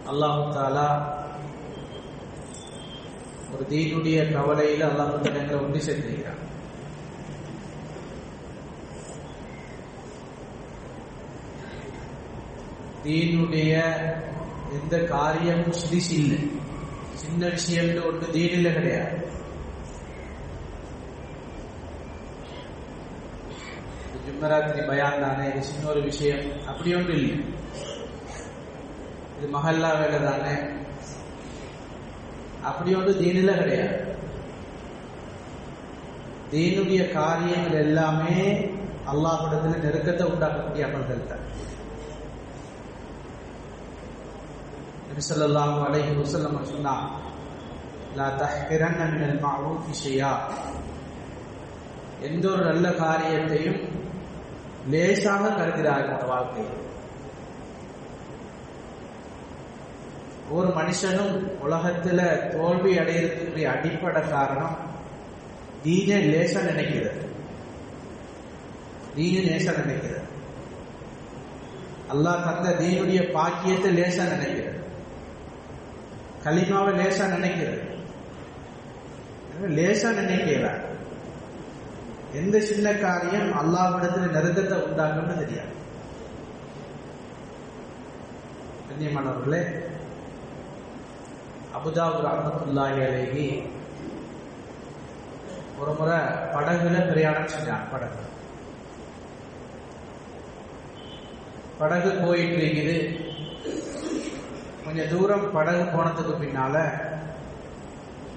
அல்லாஹு தாலா ஒரு தீனுடைய கவலையில் அல்லாஹு தாலா எங்களை ஒன்று சேர்த்திருக்கிறான். தீனுடைய எந்த காரியமும் சிறிசு இல்லை, சின்ன விஷயம் ஒன்று தீனில கிடையாது. ஜும்மராத்திரி பயான் தானே, இது சின்ன ஒரு விஷயம் அப்படி ஒன்று இல்லை. இது மஹல்லா வேலை தானே, அப்படி ஒன்று தீனில கிடையாது. தீனுடைய காரியங்கள் எல்லாமே அல்லாஹ்விடத்தில் நெருக்கத்தை உண்டாக்கக்கூடிய அமல்கள் தான். நபி ஸல்லல்லாஹு அலைஹி வஸல்லம் சொன்னார், லா தஹ்கிரன்ன மினல் மஅரூஃபி ஷைஆ, எந்த ஒரு நல்ல காரியத்தையும் லேசாக கருதுகிறார்கள் வாழ்க்கையில். ஒரு மனுஷனும் உலகத்துல தோல்வி அடையிறதுக்குரிய அடிப்படை காரணம் தீனை லேசா நினைக்கிறது. தீனை லேசா நினைக்கிறது. அல்லாஹ் தந்த தீனுடைய பாக்கியத்தை லேசா நினைக்கிறது. கலிமாவை லேசா நினைக்கிறது. லேசா நினைக்கிறார். எந்த சின்ன காரியம் அல்லாஹ்விடத்தில் நெருக்கத்தை உண்டாக்குன்னு தெரியாது. கண்ணியமானவர்களே, அபுதாபுர் ரஹ்மத்துல்லாஹி அலைஹி ஒரு முறை படகுல பிரயாணம் செஞ்சாங்க. படகு போயிட்டு இருக்குது. கொஞ்சம் தூரம் படகு போனதுக்கு பின்னால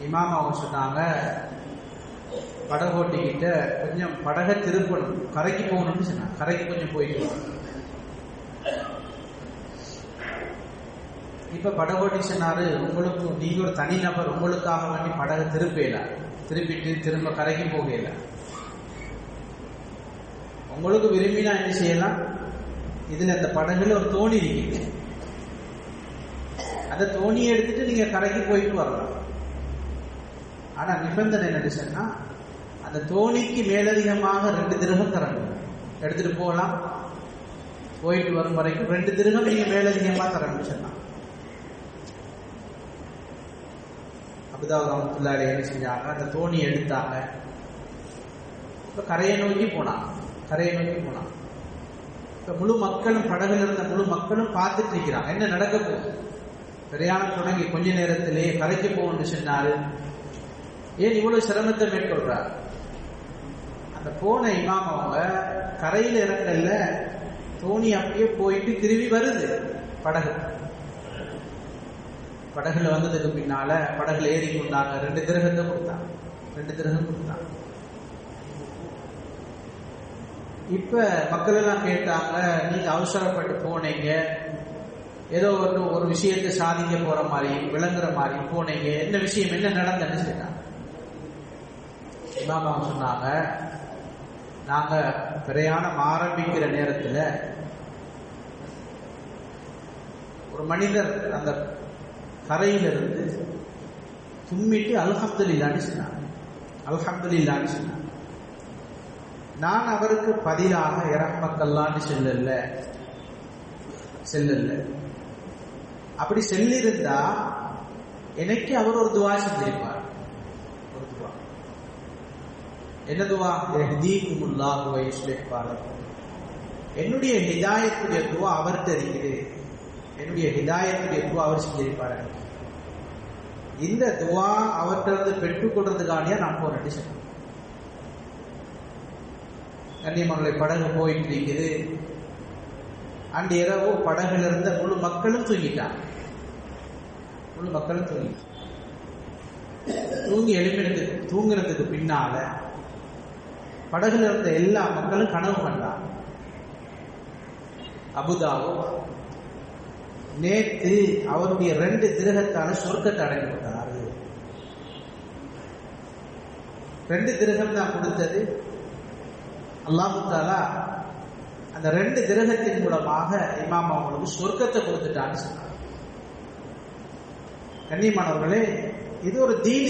இமாம் அவங்க சொன்னாங்க, படகோட்டிக்கிட்ட கொஞ்சம் படகை திருப்பணும், கரைக்கு போகணும்னு சொன்னாங்க. கரைக்கு கொஞ்சம் போயிட்டு. இப்ப படகோட்டி சொன்னாரு, உங்களுக்கு நீங்க ஒரு தனி நபர், உங்களுக்காக வேண்டி படகை திருப்பிட்டு திரும்ப கரைக்கு போகல. உங்களுக்கு விரும்பினா என்ன செய்யலாம், இதுல அந்த படகுல ஒரு தோணி இருக்கு, அந்த தோணியை எடுத்துட்டு நீங்க கரைக்கு போயிட்டு வரலாம். ஆனா நிபந்தனை என்ன சொன்னா, அந்த தோணிக்கு மேலதிகமாக 2 திரகம் தரணும். எடுத்துட்டு போகலாம், போயிட்டு வரும் வரைக்கும் 2 திரகம் நீங்க மேலதிகமா தரணும் சொன்னா. அபுதாபுர் ரஹ்மத்துல்லாஹி அலைஹி என்ன செஞ்சாங்க, அந்த தோணியை எடுத்தாங்க. இப்ப கரையை நோக்கி போனான். இப்ப முழு மக்களும், படகுல இருந்த முழு மக்களும் பார்த்துட்டு இருக்கிறாங்க என்ன நடக்க போகுது. பிரயாணம் தொடங்கி கொஞ்ச நேரத்திலேயே கரைக்கு போகணும்னு சொன்னாரு. ஏன் இவ்வளவு சிரமத்தை மேற்கொள்றார்? அந்த போன இமாம் அவங்க கரையில இறங்கல, தோணி அப்படியே போயிட்டு திரும்பி வருது. படகுல வந்ததுக்கு பின்னால படகுல ஏறி கொண்டாங்க. 2 திரகத்தை கொடுத்தாங்க. இப்ப மக்கள் எல்லாம் கேட்டாங்க, நீங்க அவசரப்பட்டு போனீங்க, ஏதோ ஒரு விஷயத்தை சாதிக்க போற மாதிரி விளங்குற மாதிரி போனீங்க, என்ன விஷயம், என்ன நடந்ததுன்னு கேட்டாங்க. இமாம் அவங்க சொன்னாங்க, நாங்க பிரயாணம் ஆரம்பிக்கிற நேரத்துல ஒரு மனிதர் அந்த கரையிலிருந்து தும்மிட்டு அல்ஹம்துலில்லாஹ்னு சொன்னாங்க. நான் அவருக்கு பதிலாக இரஹ்மக்கல்லான்னு செல்லல. அப்படி செல்லிருந்தா எனக்கு அவர் ஒரு துவா செஞ்சிருப்பார். என்ன துவா? யஹ்தீகுமுல்லாஹு வ யுஸ்லிஹ் பாலக்கும். என்னுடைய ஹிதாயத்துடைய துவா அவர்கிட்ட இருக்குது. என்னுடைய ஹிதாயத்துடைய துவா அவர் செஞ்சிருப்பாரு. இந்த துவா அவர்கிட்ட பெற்றுக் கொள்றதுக்காண்டியா நான் போறேன் சொன்னேன். கண்ணியமலை படகு போயிட்டு இருக்குது. அன்று இரவு படகுல இருந்த முழு மக்களும் தூங்கிட்டாங்க. தூங்கினதுக்கு பின்னால படகுல இருந்த எல்லா மக்களும் கனவு கண்டாங்க. அபுதாபுர் நேற்று அவருடைய 2 திரகத்தால சொர்க்கத்தை அடைந்துவிட்டாரு. 2 திரகம் தான் கொடுத்தது. அல்லாஹ் தஆலா அந்த 2 திரகத்தின் மூலமாக இமாம் அவங்களுக்கு சொர்க்கத்தை கொடுத்துட்டான்னு சொன்னாங்க. கண்ணியமானவர்களே, இது ஒரு தீன்.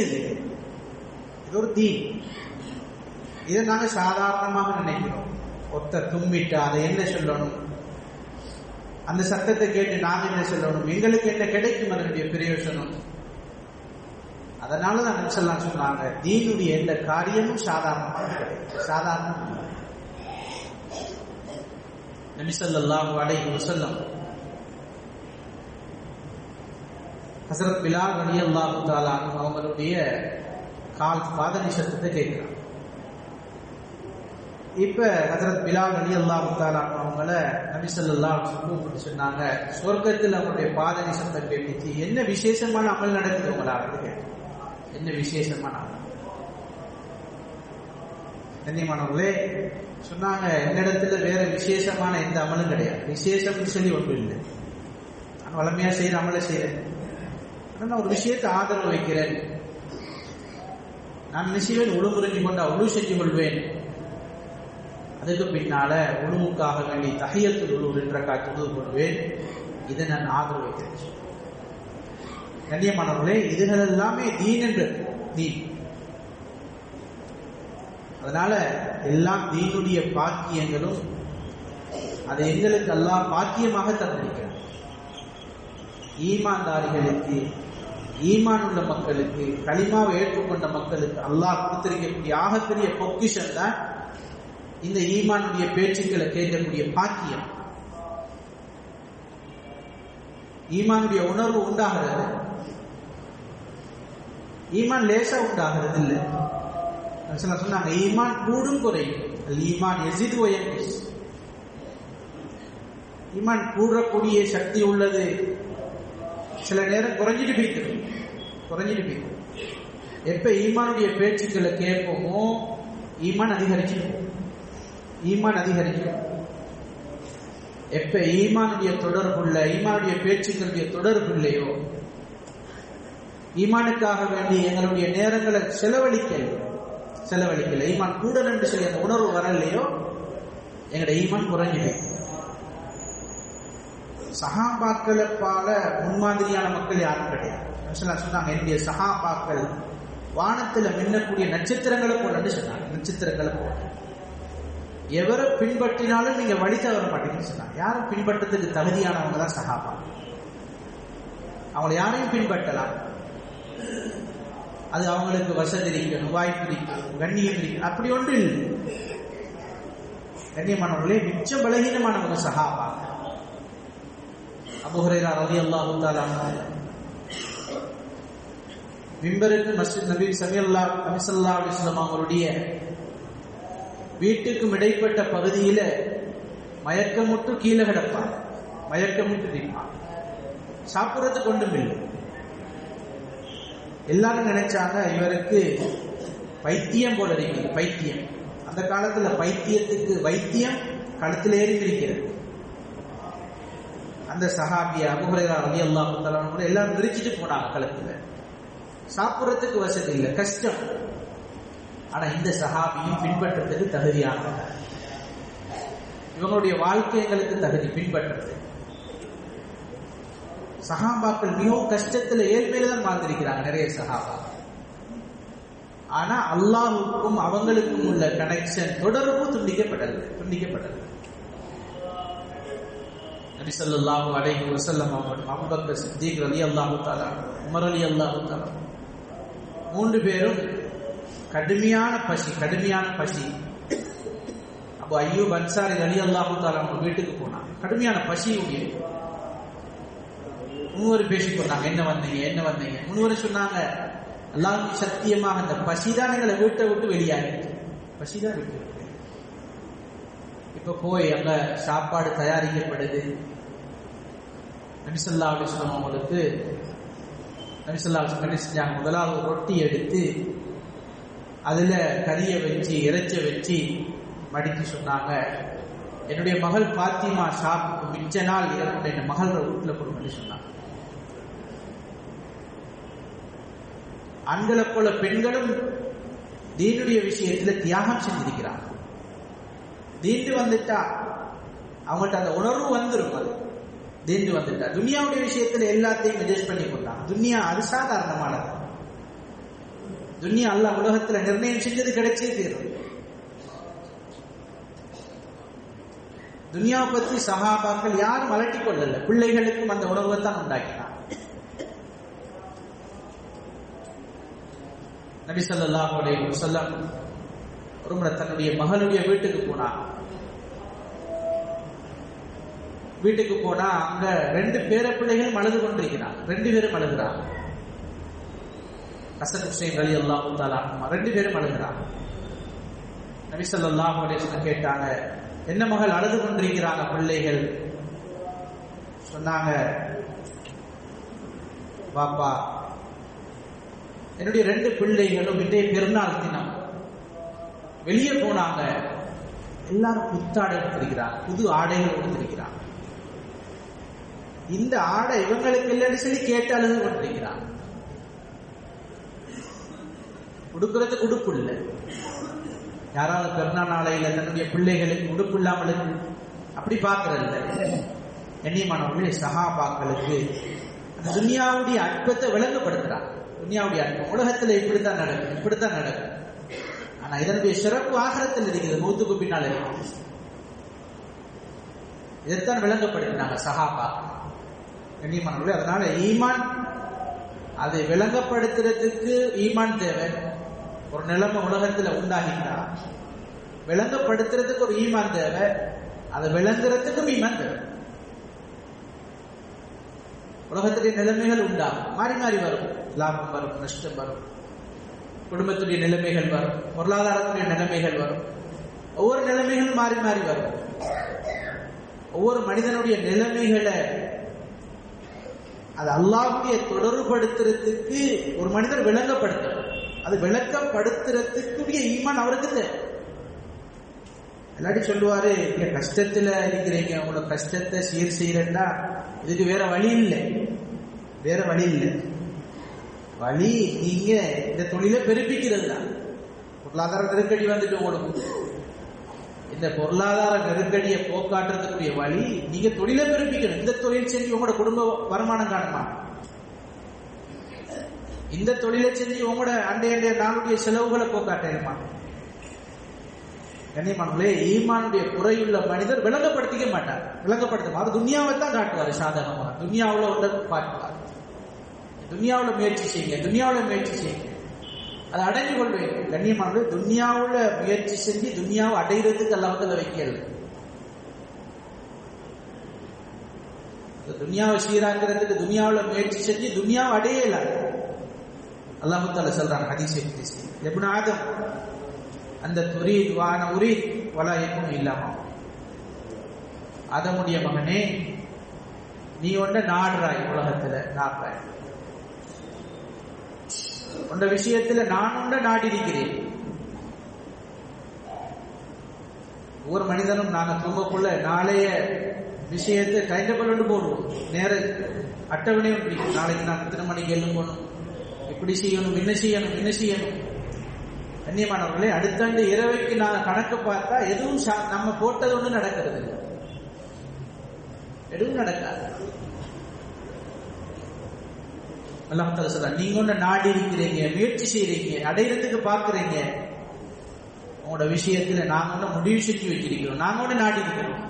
இது ஒரு தீன். இதை நாங்கள் சாதாரணமாக நினைக்கிறோம். ஒருத்தர் தும்மிட்டா அதை என்ன சொல்லணும், அந்த சத்தத்தை கேட்டு நாங்க என்ன சொல்லணும், எங்களுக்கு என்ன கிடைக்கும் அதனுடைய பிரயோஜனம். அதனாலதான் நபி ஸல்லல்லாஹு அலைஹி வஸல்லம் சொன்னாங்க, தீனுடைய எந்த காரியமும் சாதாரணமாக கிடையாது, சாதாரணம். நபி ஸல்லல்லாஹு அலைஹி வஸல்லம் ஹஸரத் பிலால் ரலியல்லாஹு தஆலா அவங்களுடைய பாதணி சத்தத்தை கேட்கிறாங்க. இப்ப ஹஸரத் பிலால் ரலியல்லாஹு தஆலா அவங்கள நபி ஸல்லல்லாஹு அலைஹி வஸல்லம் கூப்பிட்டு சொன்னாங்க, சொர்க்கத்தில் அவங்களுடைய பாதணி சத்தம் கேட்டுச்சு, என்ன விசேஷமான அமல் நடக்குது உங்களால, என்ன விசேஷமான அமல்? கண்ணியமானவர்களே சொன்னாங்க, என்னிடத்துல வேற விசேஷமான எந்த அமலும் கிடையாது, விசேஷம்னு சொல்லி ஒன்று இல்லை, நான் வளமையா செய்யற அமலை செய்யறேன், நான் ஒரு விஷயத்தை ஆதரவு வைக்கிறேன், நான் நிச்சயம் உழுமுறிஞ்சு கொண்டா உழு செஞ்சு கொள்வேன், அதுக்கு பின்னால உழுவுக்காக வேண்டி தஹியத்துல் உலு 2 ரக்காத் தொழுது கொள்வேன், இதை நான் ஆதரவு வைக்கிறேன். கண்ணியமானவர்களே, இதுகள் எல்லாமே தீன் என்று தீன். அதனால எல்லாம் தீனுடைய பாக்கியங்களும் அது எங்களுக்கு அல்லாஹ் பாக்கியமாக தந்திருக்கிறார். ஈமான்தாரிகளுக்கு, ஈமான் உள்ள மக்களுக்கு, கலிமாவை ஏற்றுக்கொண்ட மக்களுக்கு அல்லாஹ் கொடுத்திருக்கக்கூடிய ஆகப்பெரிய பொக்கிஷம் தான் இந்த ஈமானுடைய பேச்சுக்களை கேட்கக்கூடிய பாக்கியம். ஈமானுடைய உணர்வு உண்டாகிறது, ஈமான் லேசா உண்டாகிறது இல்லை. சொன்னாங்க ஈமான் கூடும் குறையும், ஈமான் எஸிது வ யன்குஸ். ஈமான் கூடக்கூடிய சக்தி உள்ளது, சில நேரம் குறைஞ்சிட்டு போய்க்கும். எப்ப ஈமானுடைய பேச்சுக்களை கேட்போமோ ஈமான் அதிகரிச்சிடும். எப்ப ஈமானுடைய தொடர்புள்ள, ஈமானுடைய பேச்சுக்களுடைய தொடர்பு இல்லையோ, ஈமானுக்காக வேண்டி எங்களுடைய நேரங்களை செலவழிக்கல, ஈமான் கூடல் என்று சொல்லி அந்த உணர்வு வரலையோ, எங்களுடைய ஈமான் குறைஞ்சிடும். சஹாபாக்களை போல முன்மாதிரியான மக்கள் யாரும் கிடையாது. சொன்னாங்க, என்னுடைய சஹாபாக்கள் வானத்துல மின்னக்கூடிய நட்சத்திரங்களை போல சொன்னாங்க, நட்சத்திரங்களை போல. எவரை பின்பற்றினாலும் நீங்க வழி தவற மாட்டீங்கன்னு சொன்னாங்க. யாரும் பின்பற்றதுக்கு தகுதியானவங்க தான் சஹாபா. அவங்களை யாரையும் பின்பற்றலாம், அது அவங்களுக்கு வசதி இருக்கணும், வாய்ப்பு இருக்கணும், கண்ணியம் இருக்கணும், அப்படி ஒன்று இல்லை. கண்ணியமானவர்களே, மிச்சம் பலகீனமானவங்க சஹாபா. அபூ ஹுரைரா ரலியல்லாஹு தஆலா மிம்பருக்கு மஸ்ஜித் நபி ஸல்லல்லாஹு அலைஹி வஸல்லம் அவருடைய வீட்டுக்கும் இடைப்பட்ட பகுதியில மயக்கமுட்டு கீழே கிடப்பான், மயக்கமுட்டு நிற்பான், சாப்பிட்றதுக்கு ஒன்றும் இல்லை. எல்லாரும் நினைச்சாங்க இவருக்கு பைத்தியம் போல இருக்குது. பைத்தியம், அந்த காலத்துல பைத்தியத்துக்கு வைத்தியம் கழுத்தில் ஏறி இருக்கிறது. அந்த சஹாபியா அபூ ஹுரைரா ரலியல்லாஹு தஆலா எல்லாரும் விரிச்சிட்டு போனாங்க கழுத்துல. சாப்பிட்றதுக்கு வசதி இல்லை, கஷ்டம். ஆனா இந்த சஹாபியும் பின்பற்றதுக்கு தகுதியானவங்க. இவங்களுடைய வாழ்க்கைகளுக்கு தகுதி பின்பற்றது. சஹாபாக்கள் மிகவும் கஷ்டத்துல ஏழ்மையில தான் வாழ்ந்திருக்கிறாங்க நிறைய சஹாபா. ஆனா அல்லாஹ்வுக்கும் அவங்களுக்கும் உள்ள கனெக்ஷன், தொடர்பு துண்டிக்கப்பட்டது. நபி ஸல்லல்லாஹு அலைஹி வஸல்லம் அவர்கள், அபூபக்கர் சித்திக் ரலியல்லாஹு தஆலா, உமர் ரலியல்லாஹு தஆலா, 3 பேரும் கடுமையான பசி. அப்போ அய்யூப் அன்சாரி ரலியல்லாஹு தஆலா அவங்க வீட்டுக்கு போனாங்க. கடுமையான பசியுடைய 3 பேசிக் கொண்டாங்க, என்ன வந்தீங்க. 3 சொன்னாங்க, அல்லாஹ்வுக்கு சத்தியமாக அந்த பசிதான் எங்களை வீட்டை விட்டு வெளியாகிட்டு. பசிதான் விட்டு. இப்ப போய் அங்க சாப்பாடு தயாரிக்கப்படுது. நபி ஸல்லல்லாஹு அலைஹி வஸல்லம் அவங்களுக்கு நபி ஸல்லல்லாஹு அலைஹி வஸல்லம் செஞ்சாங்க, முதலாவது ரொட்டி எடுத்து அதுல கறியை வச்சு இறைச்சி வச்சு மடித்து சொன்னாங்க, என்னுடைய மகள் பாத்திமா சாப்பிட்டு மிச்ச நாள் இரவு என் மகள் வீட்டுல கொடுன்னு சொன்னாங்க. ஆண்களை போல பெண்களும் தீனுடைய விஷயத்துல தியாகம் செஞ்சிருக்கிறாங்க. தீண்டு வந்துட்டா அவங்கள்ட்ட அந்த உணர்வு வந்துடும். அது தீண்டு வந்துட்டா துனியாவுடைய விஷயத்துல எல்லாத்தையும் அட்ஜஸ்ட் பண்ணி கொண்டாங்க. துனியா அது சாதாரணமானது. துனியா அல்லாஹ் உலகத்துல நிர்ணயம் செஞ்சது கிடைச்சே தீரும். துனியாவை பத்தி சஹாபாக்கள் யாரும் அலட்டிக் கொள்ளல, பிள்ளைகளுக்கும் அந்த உணர்வை தான் உண்டாக்கினார். நபி ஸல்லல்லாஹு அலைஹி வஸல்லம் ஒரு முறை தன்னுடைய மகளுடைய வீட்டுக்கு போனார். வீட்டுக்கு போனா அங்க 2 பேர பிள்ளைகள் அழுது கொண்டிருக்கிறார். 2 பேரும் அழுகிறார். ஹசன் ஹுசைன் ரலியல்லாஹு தஆலா 2 பேரும் அழுகிறார். நபி ஸல்லல்லாஹு அலைஹி வஸல்லம் கேட்டாங்க, என்ன மகள் அழுது கொண்டிருக்கிறாங்க பிள்ளைகள்? சொன்னாங்க, பாப்பா, என்னுடைய 2 பிள்ளைகளும் இன்றைய பெருநாள் தினம் வெளியே போனாங்க. எல்லாரும் புத்தாடை எடுத்திருக்கிறாங்க, புது ஆடைகள் கொடுத்திருக்கிறாங்க. இந்த ஆடை இவங்களுக்கு இல்லைன்னு சொல்லி கேட்டு அழுது கொண்டிருக்கிறாங்க. உடுக்கிறதுக்கு உடுப்பு இல்லை. யாராவது பெருநாள் நாளையில தன்னுடைய பிள்ளைகளுக்கு உடுப்பு இல்லாமல் அப்படி பார்க்கறதில்ல. கண்ணியமானவர்களே, சஹாபாக்களுக்கு அந்த துனியாவுடைய அற்பத்தை விளங்கப்படுத்துறாங்க. துனியாவுடைய அற்பம் உலகத்துல இப்படித்தான் நடக்கும், இப்படித்தான் நடக்கும். ஆனா இதனுடைய சிறப்பு ஆகிரத்தில் இருக்கிறது, மௌத்துக்கு பின்னால் இருக்கு. இதைத்தான் விளங்கப்படுத்தினாங்க சஹாபாக்கள். கண்ணியமானவர்களே, அதனால ஈமான் அதை விளங்கப்படுத்துறதுக்கு ஈமான் தேவை. ஒரு நிலைமை உலகத்துல உண்டாகிட்டா விளங்கப்படுத்துறதுக்கு ஒரு ஈமான் தேவை, அதை விளங்குறதுக்கும் ஈமான் தேவை. உலகத்துடைய நிலைமைகள் உண்டாகும், மாறி மாறி வரும். லாபம் வரும், நஷ்டம் வரும், குடும்பத்துடைய நிலைமைகள் வரும், பொருளாதாரத்துடைய நிலைமைகள் வரும். ஒவ்வொரு நிலைமைகளும் மாறி மாறி வரும். ஒவ்வொரு மனிதனுடைய நிலைமைகளை அது அல்லாஹ்வுடைய தொடர்புபடுத்துறதுக்கு ஒரு மனிதர் விளங்கப்படுத்தணும். அது விளக்கப்படுத்துறதுக்குரிய ஈமான் அவருக்கு தேவை. எல்லாரும் சொல்லுவாரு, நீங்க கஷ்டத்துல இருக்கிறீங்க, உங்களோட கஷ்டத்தை சீர் செய்யறா, இதுக்கு வேற வழி இல்லை, வேற வழி இல்லை. வழி நீங்க இந்த தொழிலை பெருப்பிக்கிறது தான். பொருளாதார நெருக்கடி வந்துட்டு உங்களுக்கு, இந்த பொருளாதார நெருக்கடியை போக்காட்டுறதுக்குரிய வழி நீங்க தொழிலை பெருப்பிக்கணும். இந்த தொழில் செஞ்சு உங்களோட குடும்ப வருமானம் காணுமா? இந்த தொழிலை செஞ்சு உங்களோட அண்டைய நாளுடைய செலவுகளை போக்காட்டணுமா? கண்ணியமானவர்களே, ஈமானுடைய குறையுள்ள மனிதர் விளங்கப்படுத்திக்க மாட்டார். விளங்கப்படுத்த துனியாவை தான் காட்டுவார் சாதகமாக. துனியாவில் ஒன்றை காட்டுவார். துனியாவில் முயற்சி செய்யுங்க, துனியாவில் முயற்சி செய்யுங்க, அதை அடைஞ்சு கொள்வேன். கண்ணியமானவர்களே, துனியாவில் முயற்சி செஞ்சு துனியாவை அடைகிறதுக்கு அல்லாஹ்வுல வைக்கல. துனியாவை சீராக்கிறதுக்கு துனியாவில் முயற்சி செஞ்சு துனியாவை அடையல. அல்லாஹ் தஆலா சொல்றான் ஹதீஸை குத்ஸி, இப்னு ஆதம் அந்த துரீத் வான உரீத் வலா யகுன் இல்லாமா. ஆதமுடைய மகனே, நீ ஒன்றை நாடுறாய், உலகத்துல நாடுறாய், உண்ட விஷயத்துல நான் ஒன்றை நாடி இருக்கிறேன். ஒவ்வொரு மனிதனும் நாங்க தூங்கக்குள்ள நாளைய விஷயத்தை டைம் டேபிள் ஒன்று போடுவோம், நேர அட்டவணை ஒன்று. நாளைக்கு நான் இத்தனை மணிக்கு எழும்பணும், இப்படி செய்யணும், என்ன செய்யணும், என்ன செய்யணும். கண்ணியமானவர்களே, அடுத்தாண்டு இரவைக்கு நான் கணக்கு பார்த்தா எதுவும் நம்ம போட்டது ஒண்ணு நடக்கிறது இல்லை, எதுவும் நடக்காது. அல்லாஹ் தஆலா சொல்றார், நீங்க ஒண்ணு நாடி இருக்கிறீங்க, முயற்சி செய்றீங்க, அடையிறதுக்கு பாக்குறீங்க. உங்களோட விஷயத்துல நாங்க ஒண்ணு முடிவு செஞ்சு வச்சிருக்கிறோம், நாங்க ஒண்ணு நாடி இருக்கிறோம்.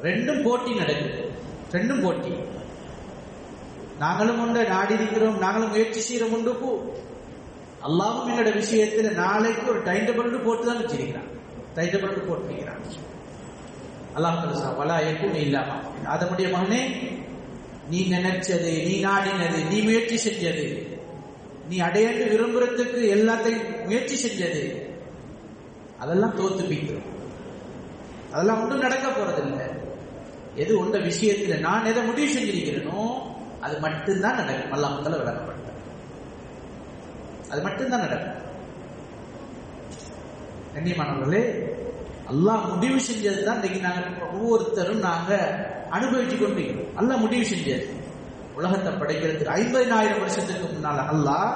ரெண்டும் போட்டி நடக்குது, ரெண்டும் போட்டி. நாங்களும் ஒன்றை நாடி இருக்கிறோம், நாங்களும் முயற்சி செய்யறோம். ஒன்றுக்கு அல்லாஹ்வும் எங்களோட விஷயத்துல நாளைக்கு ஒரு டைம் டேபிள் போட்டுதான் வச்சிருக்கிறான், டைம் டேபிள் போட்டிருக்கிறான். அல்லாஹ் தஆலா வலா யகுன் இல்லாமா. ஆதமுடைய மகனே, நீ நினைச்சது, நீ நாடினது, நீ முயற்சி செஞ்சது, நீ அடையண்டு விரும்புறதுக்கு எல்லாத்தையும் முயற்சி செஞ்சது, அதெல்லாம் தோத்து போய்க்கிறோம். அதெல்லாம் ஒன்றும் நடக்க போறதில்லை. எது உண்ட விஷயத்துல நான் எதை முடிவு செஞ்சிருக்கிறேனோ அது மட்டும்தான் நடக்கும். அல்லாஹ் தஆலா விளக்கப்பட்ட அது மட்டும்தான் நடக்கும். கண்ணியமானவர்களே, அல்லாஹ் முடிவு செஞ்சது தான் இன்னைக்கு நாங்க ஒவ்வொருத்தரும் நாங்க அனுபவிச்சு கொண்டிருக்கிறோம். அல்லாஹ் முடிவு செஞ்சது. உலகத்தை படைக்கிறதுக்கு 50,000 வருஷத்துக்கு முன்னால அல்லாஹ்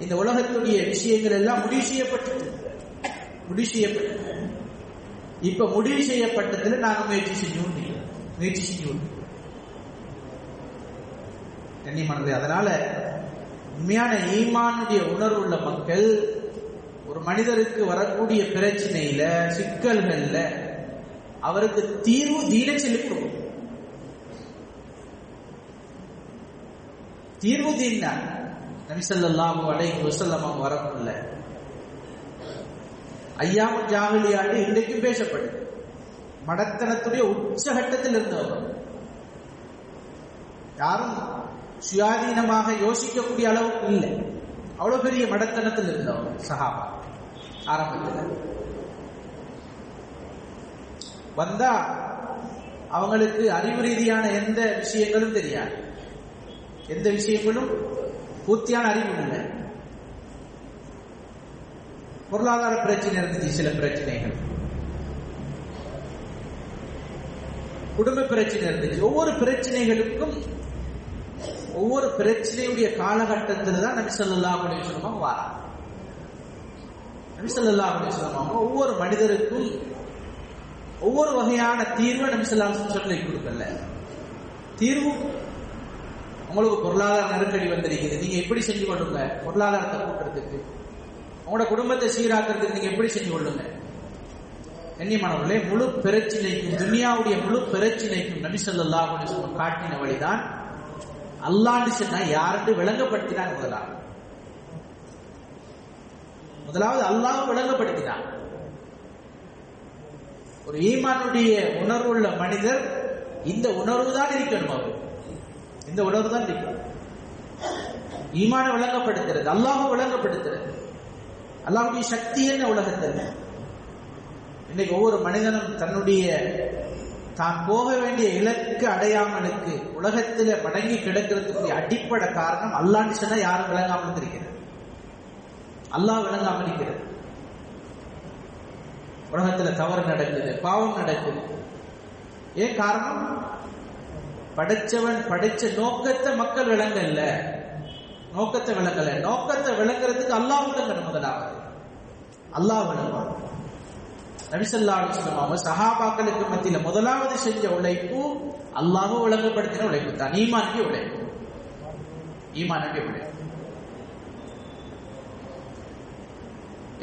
இந்த உலகத்துடைய விஷயங்கள் எல்லாம் முடிவு செய்யப்பட்டது, முடிவு செய்யப்பட்டது. இப்ப முடிவு செய்யப்பட்டதுல நாங்க முயற்சி செஞ்சு கண்ணியமானது. அதனால உண்மையான ஈமானுடைய உணர்வு உள்ள மக்கள் ஒரு மனிதருக்கு வரக்கூடிய பிரச்சனையில, சிக்கல்கள்ல அவருக்கு தீர்வு தீனை சொல்லிக் கொடுக்கும். தீர்வு தீன் தான். நபி ஸல்லல்லாஹு அலைஹி வஸல்லம் அவங்க வரக்குள்ள ஐயாமுல் ஜாஹிலியாண்டு இன்றைக்கும் பேசப்படுது. மடத்தனத்துடைய உச்சகட்டத்தில் இருந்தவர், யாரும் சுயாதீனமாக யோசிக்கக்கூடிய அளவுக்கு இல்லை, அவ்வளவு பெரிய மடத்தனத்தில் இருந்தவர் சஹாபா. ஆரம்பத்தில் வந்தா அவங்களுக்கு அறிவு ரீதியான எந்த விஷயங்களும் தெரியாது, எந்த விஷயங்களும் பூர்த்தியான அறிவு இல்லை. பொருளாதார பிரச்சனை இருந்துச்சு, சில பிரச்சனைகள், குடும்ப பிரச்சனை இருந்துச்சு. ஒவ்வொரு பிரச்சனைகளுக்கும் ஒவ்வொரு பிரச்சனையுடைய காலகட்டத்தில் தான் நபி ஸல்லல்லாஹு அலைஹி வஸல்லம் வராங்க. நபி ஸல்லல்லாஹு அலைஹி வஸல்லம் ஒவ்வொரு மனிதருக்கும் ஒவ்வொரு வகையான தீர்வை நபி ஸல்லல்லாஹு அலைஹி வஸல்லம் சொல்லி கொடுக்கல. தீர்வு, உங்களுக்கு பொருளாதார நெருக்கடி வந்திருக்குது, நீங்க எப்படி செஞ்சு கொள்ளுங்க, பொருளாதாரத்தை கூட்டுறதுக்கு, உங்களோட குடும்பத்தை சீராக்கிறதுக்கு நீங்க எப்படி செஞ்சு கொள்ளுங்க. கண்ணியமானவர்களே, முழு பிரச்சனைக்கும், துனியாவுடைய முழு பிரச்சனைக்கும் நபி ஸல்லல்லாஹு அலைஹி வஸல்லம் காட்டின வழிதான் அல்லாஹ்னு சொன்னா யாருன்னு விளங்கப்படுத்தினாங்க. முதலாவது அல்லாஹ் விளங்கப்படுத்தினார். ஒரு ஈமானுடைய உணர்வுள்ள மனிதர் இந்த உணர்வு தான் இருக்கணும், அவர் இந்த உணர்வு தான் இருக்கணும். ஈமான விளங்கப்படுத்துறது, அல்லாஹ் விளங்கப்படுத்துறது, அல்லாஹ்வுடைய சக்தி என்ன உலகத்தில். இன்னைக்கு ஒவ்வொரு மனிதனும் தன்னுடைய தான் போக வேண்டிய இலக்கு அடையாமலுக்கு உலகத்தில் மடங்கி கிடக்கிறதுக்கு அடிப்படை காரணம் அல்லாஹ்னு சொன்னா யாரும் விளங்காமல் இருக்கிறது, அல்லாஹ் விளங்காமல் இருக்கிறது. உலகத்துல தவறு நடக்குது, பாவம் நடக்குது. ஏன் காரணம்? படைச்சவன் படைச்ச நோக்கத்தை மக்கள் விளங்கல, நோக்கத்தை விளங்கல. நோக்கத்தை விளங்குறதுக்கு அல்லாஹ் விளங்கணும். முதலாவது அல்லாஹ் விளங்குவான். நபி ஸல்லல்லாஹு அலைஹி வஸல்லம் அவங்க சஹாபாக்களுக்கு மத்தியில முதலாவது செஞ்ச உழைப்பு அல்லாஹ் விளங்கப்படுத்தின உழைப்பு தான். ஈமானுடைய உழைப்பு, ஈமானுடைய உழைப்பு.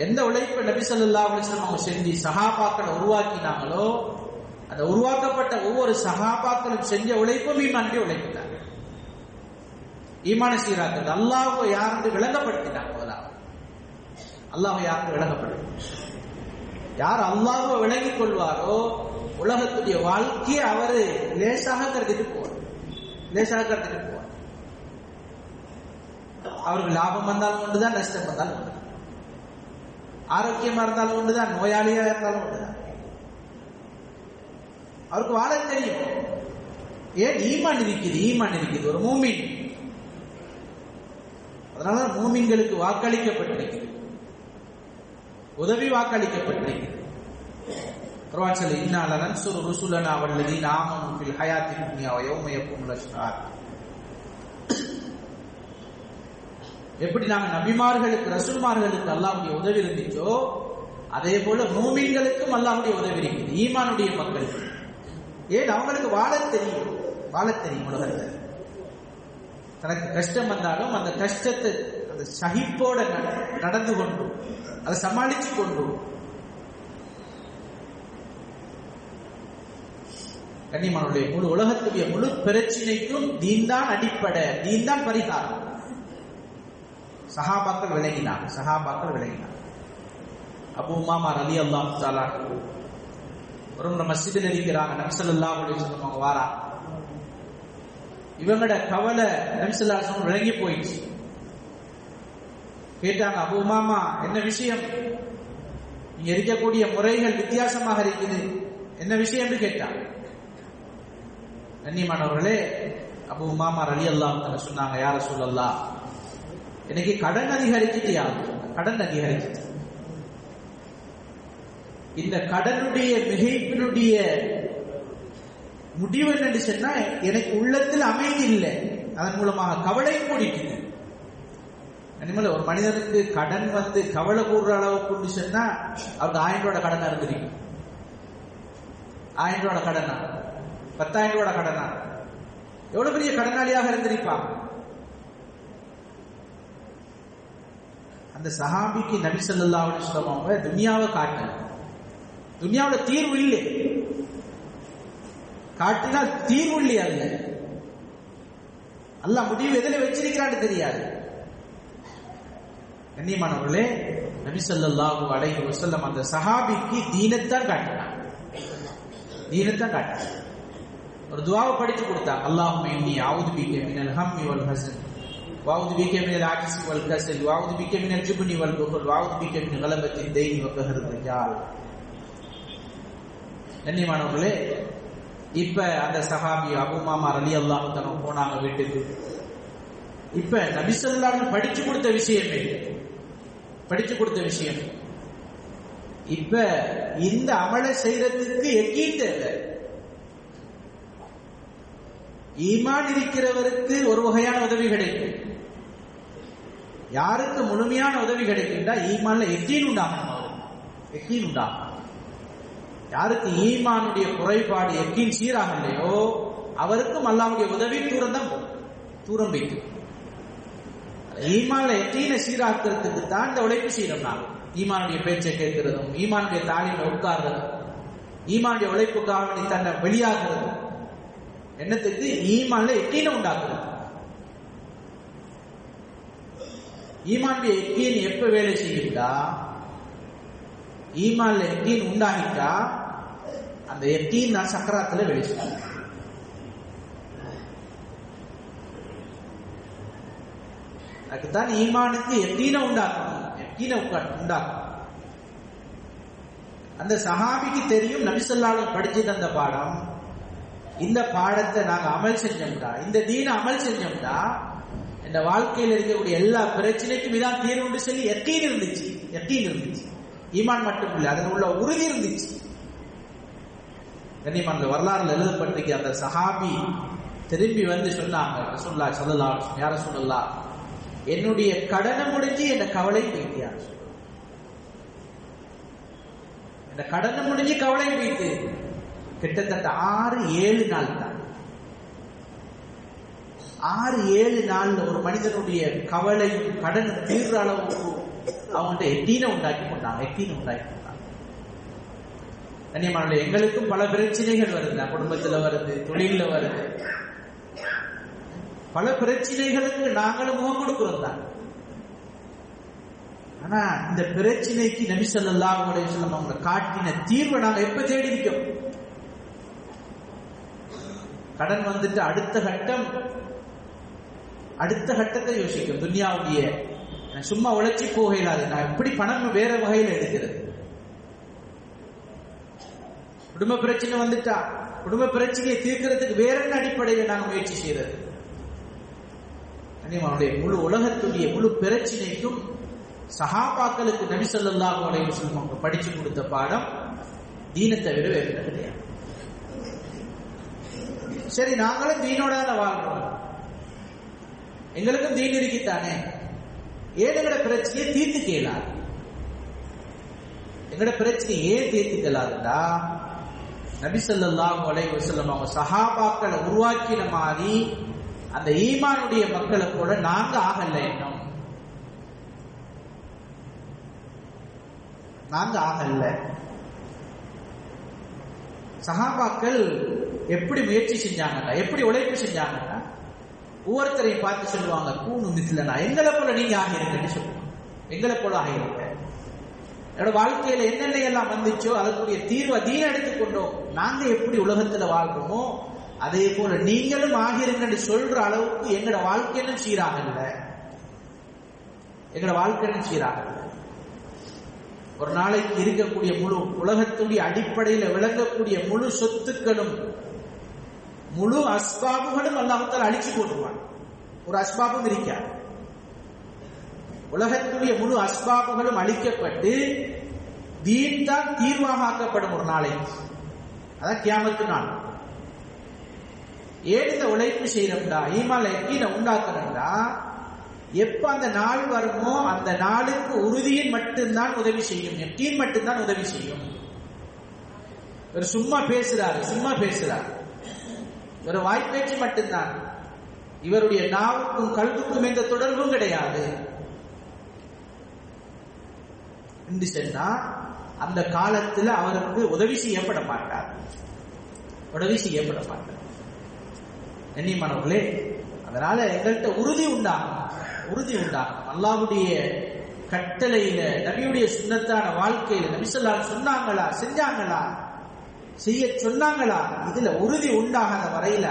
எந்த உழைப்பை நபி ஸல்லல்லாஹு அலைஹி வஸல்லம் அவங்க செஞ்சு சஹாபாக்களை உருவாக்கினாங்களோ, அந்த உருவாக்கப்பட்ட ஒவ்வொரு சஹாபாக்களும் செஞ்ச உழைப்பும் ஈமானுடைய உழைப்பு தான். ஈமான சீராக்குறது, அல்லாஹ் யாருன்னு விளங்கப்படுத்தினாங்க. முதலாவது அல்லாஹ் யாருன்னு விளங்கப்படுத்தி, யார் அல்லாஹ்வை விளங்கிக் கொள்வாரோ உலகத்துடைய வாழ்க்கையை அவரு லேசாக கருதிட்டு போவார், லேசாக கருதிட்டு போவார். அவருக்கு லாபம் வந்தாலும் ஒன்றுதான், நஷ்டம் வந்தாலும் ஒன்றுதான், ஆரோக்கியமா இருந்தாலும் ஒன்றுதான், நோயாளியா இருந்தாலும் ஒன்றுதான். அவருக்கு வாழ தெரியும். ஏன்? ஈமான் இருக்குது, ஈமான் இருக்குது. ஒரு மூமின், அதனால மூமின்களுக்கு வாக்களிக்கப்பட்டிருக்கிறது, உதவி வாக்களிக்கப்பட்டிருக்கிறது. குர்ஆன் சொல்லுது, இன்னா லனன்சுரு ருசுலனா வல்லதீன ஆமனு ஃபில் ஹயாத்தித் துன்யா வ யௌம யகூமுல் அஷ்ஹாத். எப்படி நாங்க நபிமார்களுக்கு, ரசூல்மார்களுக்கு அல்லாஹ்வுடைய உதவி இருந்துச்சோ, அதே போல மூமின்களுக்கும் அல்லாஹ்வுடைய உதவி இருக்குது, ஈமானுடைய மக்களுக்கு. ஏன்? அவங்களுக்கு வாழ தெரியும், வாழ தெரியும். உலகத்தில் தனக்கு கஷ்டம் வந்தாலும் அந்த கஷ்டத்தை அந்த சகிப்போட நடந்து கொண்டு அதை சமாளிச்சு கொண்டு, கண்ணியமானுடைய முழு உலகத்துடைய முழு பிரச்சனைக்கும் தீன் தான் அடிப்படை, தீன் தான் பரிகாரம். சஹாபாக்கள் விளங்கினாங்க, சஹாபாக்கள் விளங்கினாங்க. அபூ உமாமா ரலியல்லாஹு தஆலா ஒரு மஸ்ஜிதில் இருக்கிறாங்க. நபி ஸல்லல்லாஹு அலைஹி வஸல்லம் அவங்க வாராங்க. இவங்களோட கவலை நபி ஸல்லல்லாஹு அலைஹி வஸல்லம் விளங்கி போயிடுச்சு. கேட்டாங்க, அபூ உமாமா என்ன விஷயம்? இங்க இருக்கக்கூடிய முறைகள் வித்தியாசமாக இருக்குது, என்ன விஷயம் என்று கேட்டாங்க. கண்ணியமானவர்களே, அபூ உமாமா ரலியல்லாஹு தஆலா சொன்னாங்க, யா ரசூலல்லாஹ், எனக்கு கடன் அதிகரிச்சிட்டு, கடன் அதிகரிச்சிட்டு, இந்த கடனுடைய மிகைப்பினுடைய முடிவு என்னன்னு சொன்னா எனக்கு உள்ளத்தில் அமைதி இல்லை, அதன் மூலமாக கவலை கூடிட்டு. ஒரு மனிதனுக்கு கடன் வந்து கவலை கூடுற அளவுக்கு சொன்னா அவருக்கு 1000 ரூபாய் கடனா இருந்திருக்கு. 1000 ரூபாய் கடனா, 10,000 ரூபாய் கடனா, எவ்வளவு பெரிய கடனாளியாக இருந்திருப்பாங்க. அந்த சஹாபிக்கு நபி ஸல்லல்லாஹு அலைஹி வஸல்லம் அவங்க துனியாவை காட்டல, துனியாவோட தீர்வு இல்லை. காட்டினால் தீர்வுள்ளி அல்ல. அல்லாஹ் முடிவு எதில் வச்சிருக்கிறான்னு தெரியாது. கண்ணியமானவர்களே, நபி ஸல்லல்லாஹு அலைஹி வஸல்லம் அந்த சஹாபிக்கு தீனத்தான் காட்டினார். தீனத்தான் காட்டினார். ஒரு துஆவை படித்து கொடுத்தார். அல்லாஹும்ம இன்னி அஊது பிக மினல் ஹம்மி வல் ஹஸன் வஅஊது பிக மினல் அஜ்ஸி வல் கஸல் வஅஊது பிக மினல் ஜுப்னி வல் புக்ல் வஅஊது பிக மின் கலபத்தித் தைனி வ கஹ்ரி ரிஜால். கண்ணியமானவர்களே, இப்ப அந்த சஹாபி அபூ உமாமா ரலியல்லாஹு தஆலா போனாங்க வீட்டுக்கு. இப்ப நபி ஸல்லல்லாஹு அலைஹி படிச்சு கொடுத்த விஷயம். இப்ப இந்த அமலை செய்யறதுக்கு யகீன் தேவை. ஈமான் இருக்கிறவருக்கு ஒரு வகையான உதவி கிடைக்கும். யாருக்கு முழுமையான உதவி கிடைக்கும்னா ஈமான்ல யகீன் உண்டாகும். யாருக்கு ஈமானுடைய குறைபாடு யகீன் சீராக இல்லையோ அவருக்கும் அல்லாஹ்வுடைய உதவி தூரம் வைக்கும். ஈமான்ல யகீனை சீராக்கிறதுக்கு தான் இந்த உழைப்பு செய்யணும். ஈமானுடைய பேச்சை கேட்கிறதும், ஈமானுடைய தாலில உட்கார்றதும், ஈமானுடைய உழைப்புக்காக வேண்டி தன்னை வெளியாகிறதும், என்னத்துக்கு ஈமான்ல யகீனை உண்டாக்குறது. ஈமானுடைய யகீன் எப்ப வேலை செய்யும்டா, ஈமான்ல யகீன் உண்டாகிட்டா அந்த யகீன் தான் சக்கராத்துல வேலை செய்யும். அதுதான் ஈமானுக்கு யகீனை உண்டாக்கணும். அந்த சஹாபிக்கு தெரியும் நபி ஸல்லல்லாஹு அலைஹி படிச்சு தந்த பாடம். இந்த பாடத்தை நாங்க அமல் செஞ்சோம்டா, இந்த தீனை அமல் செஞ்சோம்டா இந்த வாழ்க்கையில் இருக்கக்கூடிய எல்லா பிரச்சனைக்கும் இதான் தீர்வுன்னு சொல்லி யகீன் இருந்துச்சு. ஈமான் மட்டும் இல்லை, அதில் உள்ள உறுதி இருந்துச்சு. கண்ணியமான வரலாறுல எழுதப்பட்டிருக்க அந்த சஹாபி திரும்பி வந்து சொன்னாங்க, ரசூலுல்லாஹி ஸல்லல்லாஹு அலைஹி வஸல்லம், யா ரசூலல்லாஹ், என்னுடைய கடனை முடிஞ்சு என்ன கவலை போயிட்டியா? என்ன கடனை முடிஞ்சு கவலை போயிட்டு கிட்டத்தட்ட 6-7 நாள் தான். 6-7 நாள்ல ஒரு மனிதனுடைய கவலையும் கடன் தீர்ற அளவுக்கு அவங்கள்ட்ட யகீனை உண்டாக்கி கொண்டாங்க. கண்ணியமான எங்களுக்கும் பல பிரச்சனைகள் வருது, குடும்பத்துல வருது, தொழில வருது, பல பிரச்சனைகளுக்கு நாங்களும் முகம் கொடுக்கிறோம் தான். ஆனா இந்த பிரச்சனைக்கு நபி ஸல்லல்லாஹு அலைஹி வஸல்லம் அவங்க காட்டின தீர்வை நாங்க எப்ப தேடி இருக்கோம்? கடன் வந்துட்டு அடுத்த கட்டத்தை யோசிக்கும். துன்யாவுடைய சும்மா உழைச்சி போக இல்லாது, நான் எப்படி பணம் வேற வகையில் எடுக்கிறது. குடும்ப பிரச்சனை வந்துட்டா குடும்ப பிரச்சனையை தீர்க்கிறதுக்கு வேற என்ன அடிப்படையில் நாங்கள் முயற்சி செய்யறது? முழு உலகத்துடைய முழு பிரச்சனைக்கும் சஹாபாக்களுக்கு நபி ஸல்லல்லாஹு அலைஹி வஸல்லம் படிச்சு கொடுத்த பாடம் தீனத்தை விட வேறு கிடையாது. சரி, நாங்களும் தீனோட வாழ்றோம், எங்களுக்கும் தீன் இருக்குத்தானே, ஏன் எங்கட பிரச்சனையை தீர்த்து கேளாது? எங்கட பிரச்சனை ஏன் தீர்த்து கேளாதுண்டா, நபி ஸல்லல்லாஹு அலைஹி வஸல்லம் அவங்க சஹாபாக்களை உருவாக்கின மாதிரி அந்த ஈமானுடைய மக்களை கூட நாங்க ஆகல. இன்னும் நாங்க ஆகல. சஹாபாக்கள் எப்படி முயற்சி செஞ்சாங்கன்னா, எப்படி உழைப்பு செஞ்சாங்கன்னா, ஒவ்வொருத்தரையும் பார்த்து சொல்லுவாங்க, கூணு மிஸ்லனா, எங்களை போல நீங்க ஆகிருங்கன்னு சொல்லுவாங்க. எங்களை போல ஆகிருங்க. என்னோட வாழ்க்கையில என்னென்ன எல்லாம் வந்துச்சோ அதற்குரிய தீர்வை தீன எடுத்துக்கொண்டோம். நாங்க எப்படி உலகத்துல வாழ்றோமோ அதே போல நீங்களும் ஆகிருங்கன்னு சொல்ற அளவுக்கு எங்களோட வாழ்க்கையிலும் சீராகல. ஒரு நாளைக்கு இருக்கக்கூடிய முழு உலகத்துடைய அடிப்படையில் விளங்கக்கூடிய முழு சொத்துக்களும் முழு அஸ்பாபுகளும் அல்லாஹ் தஆலா அழிச்சு போட்டுருவான். ஒரு அஸ்பாபும் இருக்காது. உலகத்துடைய முழு அஸ்பாபுகளும் அழிக்கப்பட்டு தீன் தான் தீர்வாக ஆக்கப்படும் ஒரு நாளைக்கு. அதான் கியாமத்து நாள். ஏன் இந்த உழைப்பு செய்யறோம்டா, ஈமான்ல யகீனை உண்டாக்கணும்டா, எப்ப அந்த நாள் வருமோ அந்த நாளுக்கு உறுதியின் மட்டும்தான் உதவி செய்யும், யகீன் மட்டும்தான் உதவி செய்யும். ஒரு சும்மா பேசுறாரு, ஒரு வாய்ப்பேச்சு மட்டும்தான். இவருடைய நாவுக்கும் கல்வுக்கும் எந்த தொடர்பும் கிடையாது என்று சொன்னா அந்த காலத்தில் அவருக்கு உதவி செய்யப்பட மாட்டார். உதவி செய்யப்பட மாட்டார். கண்ணியமானவர்களே, அதனால எங்கள்கிட்ட உறுதி உண்டாகும். அல்லாஹ்வுடைய கட்டளையில, நபியுடைய சுன்னத்தான வாழ்க்கையில நபி ஸல்லல்லாஹு அலைஹி வஸல்லம் சொன்னாங்களா, செஞ்சாங்களா, செய்ய சொன்னாங்களா, இதுல உறுதி உண்டாகாத வரையில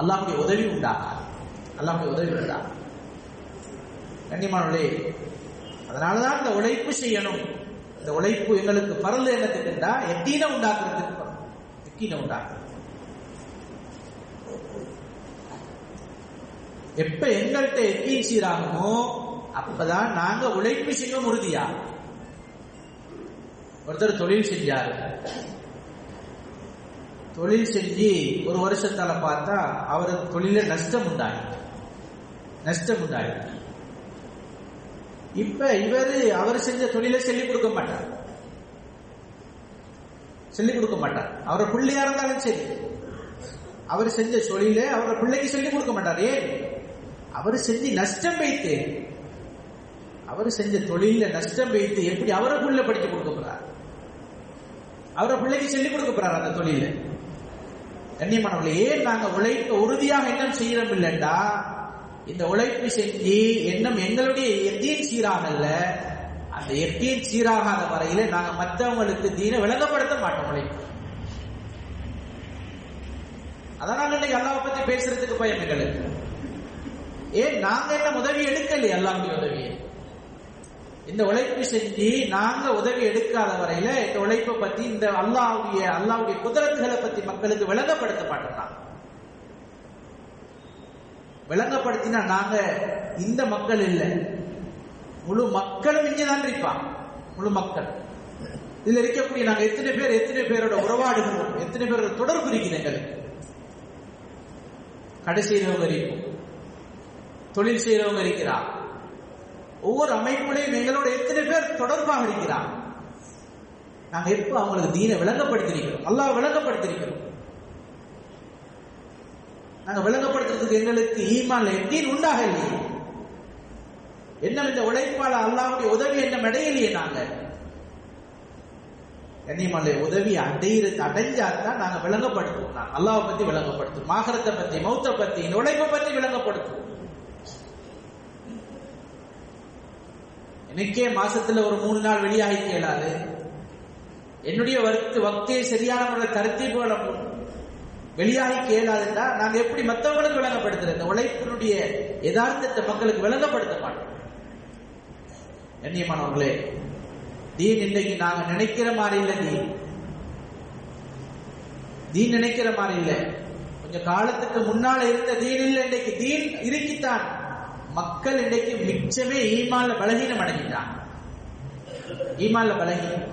அல்லாஹ்வுடைய உதவி உண்டாகாது. கண்ணியமானவர்களே, அதனாலதான் இந்த உழைப்பு செய்யணும். இந்த உழைப்பு எங்களுக்கு பரந்து என்னத்துக்குண்டா யக்கீனை உண்டாக்குறதுக்கு, யக்கீனை உண்டாக்குறது. எப்ப எங்கள்கிட்ட யக்கீன் சீராகுமோ அப்பதான் நாங்க உழைப்பு செய்யும் உறுதியா. ஒருத்தர் தொழில் செஞ்சாரு, தொழில் செஞ்சு ஒரு வருஷத்தால பார்த்தா அவருக்கு தொழில நஷ்டம் உண்டாயிட்டு. இப்ப அவர் செஞ்ச தொழிலை சொல்லிக் கொடுக்க மாட்டார். அவரை பிள்ளையா இருந்தாலும் சரி, அவர் செஞ்ச தொழில அவரை பிள்ளைக்கு சொல்லிக் கொடுக்க மாட்டார். ஏன்? அவர் செஞ்சு நஷ்டம் வைத்து, அவர் செஞ்ச தொழில நஷ்டம் வைத்து எப்படி அவரை புள்ள படிச்சு கொடுக்க போறார், அவரை பிள்ளைக்கு சொல்லிக் கொடுக்க போறார் அந்த தொழில. கண்ணியமானவர்களே, ஏன் நாங்க உழைப்ப உறுதியாக எண்ணம் செய்யறோம் இல்லைண்டா, இந்த உழைப்பு செஞ்சு எண்ணம் எங்களுடைய யக்கீன் சீராகல்ல. அந்த யக்கீன் சீராகாத வரையில நாங்க மற்றவங்களுக்கு தீனை விளங்கப்படுத்த மாட்டோம். உழைப்பு அதான் நாங்க இன்னைக்கு அல்லாஹ்வை பத்தி பேசுறதுக்கு பயம் எங்களுக்கு. ஏன்? நாங்க என்ன உதவி எடுக்கலையே, அல்லாஹ்வுடைய உதவியை. இந்த உழைப்பு செஞ்சு நாங்க உதவி எடுக்காத வரையில இந்த உழைப்பை பத்தி, இந்த அல்லாஹ்வுடைய குதிரத்துகளை பத்தி மக்களுக்கு விளங்கப்படுத்த மாட்டோம். விளங்கப்படுத்தினா நாங்க இந்த மக்கள் இல்ல, முழு மக்களும் இங்கதான் இருப்பான். முழு மக்கள் இதுல இருக்கக்கூடிய நாங்க எத்தனை பேரோட உறவாடுகிறோம், எத்தனை பேரோட தொடர்பு இருக்குது எங்களுக்கு. கடை செய்யறவங்க இருக்கும், தொழில் செய்யறவங்க இருக்கிறார், ஒவ்வொரு அமைப்புலையும் எங்களோட எத்தனை பேர் தொடர்பாக இருக்கிறார். நாங்க எப்ப அவங்களுக்கு தீனை விளங்கப்படுத்திருக்கிறோம், அல்லாஹ் விளங்கப்படுத்திருக்கிறோம். நாங்க விளங்கப்படுத்துறதுக்கு எங்களுக்கு ஈமான்ல யக்கீன் உண்டாக இல்லையே. என்ன இந்த உழைப்பால அல்லாஹ்வுடைய உதவி என்ன அடையலையே. நாங்க கண்ணியமான உதவி அடைஞ்சாதான் நாங்க விளங்கப்படுத்துவோம். நாங்க அல்லாஹ்வை பத்தி விளங்கப்படுத்துவோம், ஆகிரத்தை பத்தி, மௌத்தை பத்தி, இந்த உழைப்பை பத்தி விளங்கப்படுத்துவோம். எனக்கே மாசத்துல ஒரு 3 நாள் வெளியாகி கேளாது. என்னுடைய வக்தியை சரியான முறையில் தரத்தீபுகளை வெளியாகி கேளாதுன்னா நாங்க எப்படி மற்றவங்களுக்கு விளங்கப்படுத்துறது? இந்த உழைப்பினுடைய யதார்த்தத்தை மக்களுக்கு விளங்கப்படுத்த மாட்டோம். கண்ணியமானவர்களே, தீன் இன்னைக்கு நாங்க நினைக்கிற மாதிரி இல்ல. தீன் நினைக்கிற மாதிரி இல்ல. கொஞ்ச காலத்துக்கு முன்னால இருந்த தீன் இல்ல. இன்னைக்கு தீன் இருக்கித்தான். மக்கள் இன்னைக்கு மிச்சமே ஈமான்ல பலகீனம் அடைஞ்சிட்டான். ஈமான்ல பலகீனம்.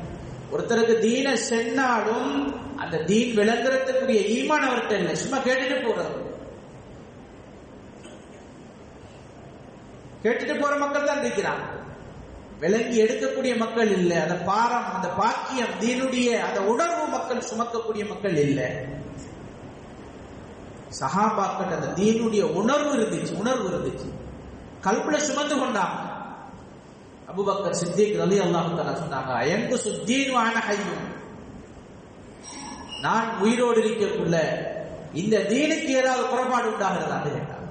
ஒருத்தருக்கு தீன சென்னாலும் அந்த தீன் விளங்குறதுக்குரிய ஈமான் அவர்கிட்ட இல்லை, சும்மா கேட்டுட்டு போற மக்கள் தான் இருக்கிறாங்க. விளங்கி எடுக்கக்கூடிய மக்கள் இல்லை. அந்த பாரம், அந்த பாக்கியம், தீனுடைய அந்த உணர்வு மக்கள் சுமக்கக்கூடிய மக்கள் இல்லை. சஹாபாக்கள் அந்த தீனுடைய உணர்வு இருந்துச்சு, கல்புல சுமந்து கொண்டாங்க. அபூபக்கர் சித்திக் ரலியல்லாஹு தஆலா சொன்னாங்க, அயந்து சுத்தீன் வான ஹய்யும், நான் உயிரோடு இருக்கக்குள்ள இந்த தீனுக்கு ஏதாவது குறைபாடு உண்டாகிறதா கேட்டாங்க.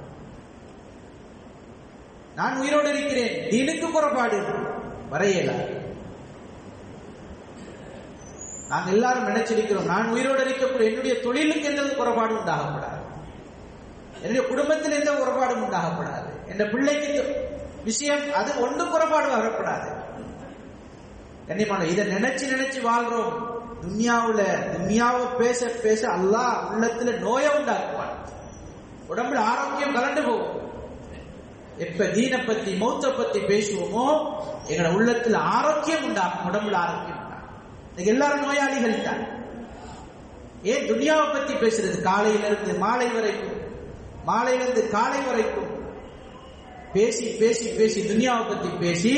நான் உயிரோடு இருக்கிறேன், தீனுக்கு குறைபாடு வரையல. நாங்க எல்லாரும் நினைச்சிருக்கிறோம், நான் உயிரோடு இருக்கக்குள்ள என்னுடைய தொழிலுக்கு எந்த குறைபாடு உண்டாகப்படாது, என்னுடைய குடும்பத்தில் எந்த குறைபாடும் உண்டாகப்படாது, என் பிள்ளைக்கு விஷயம் அது ஒன்றும் குறைபாடு வரப்படாது. கண்ணியமான இதை நினைச்சு வாழ்றோம். துன்யாவை பேச அல்லாஹ் உள்ளத்துல நோயை உண்டாக்குவான், உடம்புல ஆரோக்கியம் கலண்டு போகும். எப்ப தீனை பத்தி, மௌத்தை பத்தி பேசுவோமோ எங்களோட உள்ளத்துல ஆரோக்கியம் உண்டாகும், உடம்புல ஆரோக்கியம் உண்டாகும். இன்னைக்கு எல்லாரும் நோயாளிகள் தான். ஏன்? துன்யாவை பத்தி பேசுறது. காலையிலிருந்து மாலை வரைக்கும், மாலையிலிருந்து காலை வரைக்கும் பேசி துன்யாவை பத்தி பேசி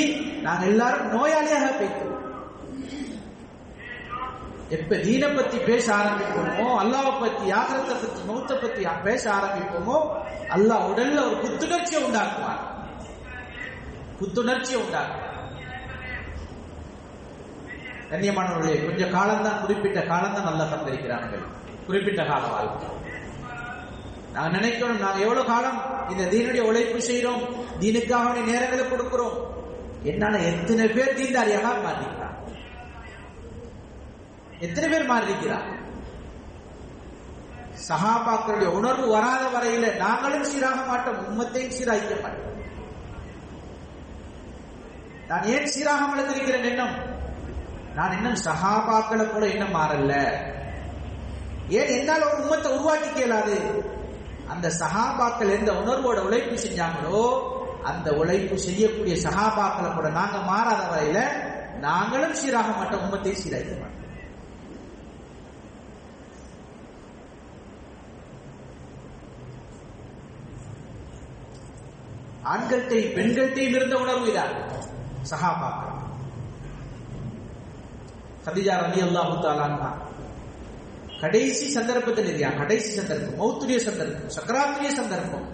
நாங்க எல்லாரும் நோயாளியாக பேசுவோம். எப்ப தீனை பத்தி பேச ஆரம்பிப்போமோ, அல்லாஹ்வை பத்தி, ஆகிரத்தை பத்தி, மௌத்தை பத்தி பேச ஆரம்பிப்போமோ, அல்லாஹ் உடல்ல ஒரு புத்துணர்ச்சியை உண்டாக்குவான். கண்ணியமானவர்களே, கொஞ்ச காலம்தான், குறிப்பிட்ட காலம்தான் நல்லா தந்திருக்கிறார்கள். குறிப்பிட்ட கால வாழ்க்கை. நாங்க நினைக்கணும், நாங்க எவ்வளவு காலம் இந்த தீனுடைய உழைப்பு செய்யறோம், தீனுக்காக நேரங்களை கொடுக்கிறோம். என்னால எத்தனை பேர் தீன்தாரியாக மாறிக்கிறார், எத்தனை பேர் மாறிக்கிறார். சஹாபாக்களுடைய உணர்வு வராத வரையில நாங்களும் சீராக மாட்டோம், உம்மத்தையும் சீராய்க்க மாட்டோம். நான் ஏன் சீராக இருக்கிறேன் எண்ணம், நான் இன்னும் சஹாபாக்களை போல இன்னும் மாறல. ஏன் என்னால் ஒரு உம்மத்தை உருவாக்கி இயலாது. அந்த சஹாபாக்கள் எந்த உணர்வோட உழைப்பு செஞ்சாங்களோ அந்த உழைப்பு செய்யக்கூடிய சஹாபாக்களை கூட நாங்க மாறாத வரையில நாங்களும் சீராக மாட்டோம், உம்மத்தை சீராய்க்க மாட்டோம். ஆண்கள்டையும் பெண்கள்டையும் இருந்த உணர்வு இதான் சஹாபாக்கள். கதீஜா ரலியல்லாஹு தஆலா அன்ஹா கடைசி சந்தர்ப்பத்தில் இல்லையா, கடைசி சந்தர்ப்பம், மௌத்துடைய சந்தர்ப்பம், சக்கராத்துடைய சந்தர்ப்பம்.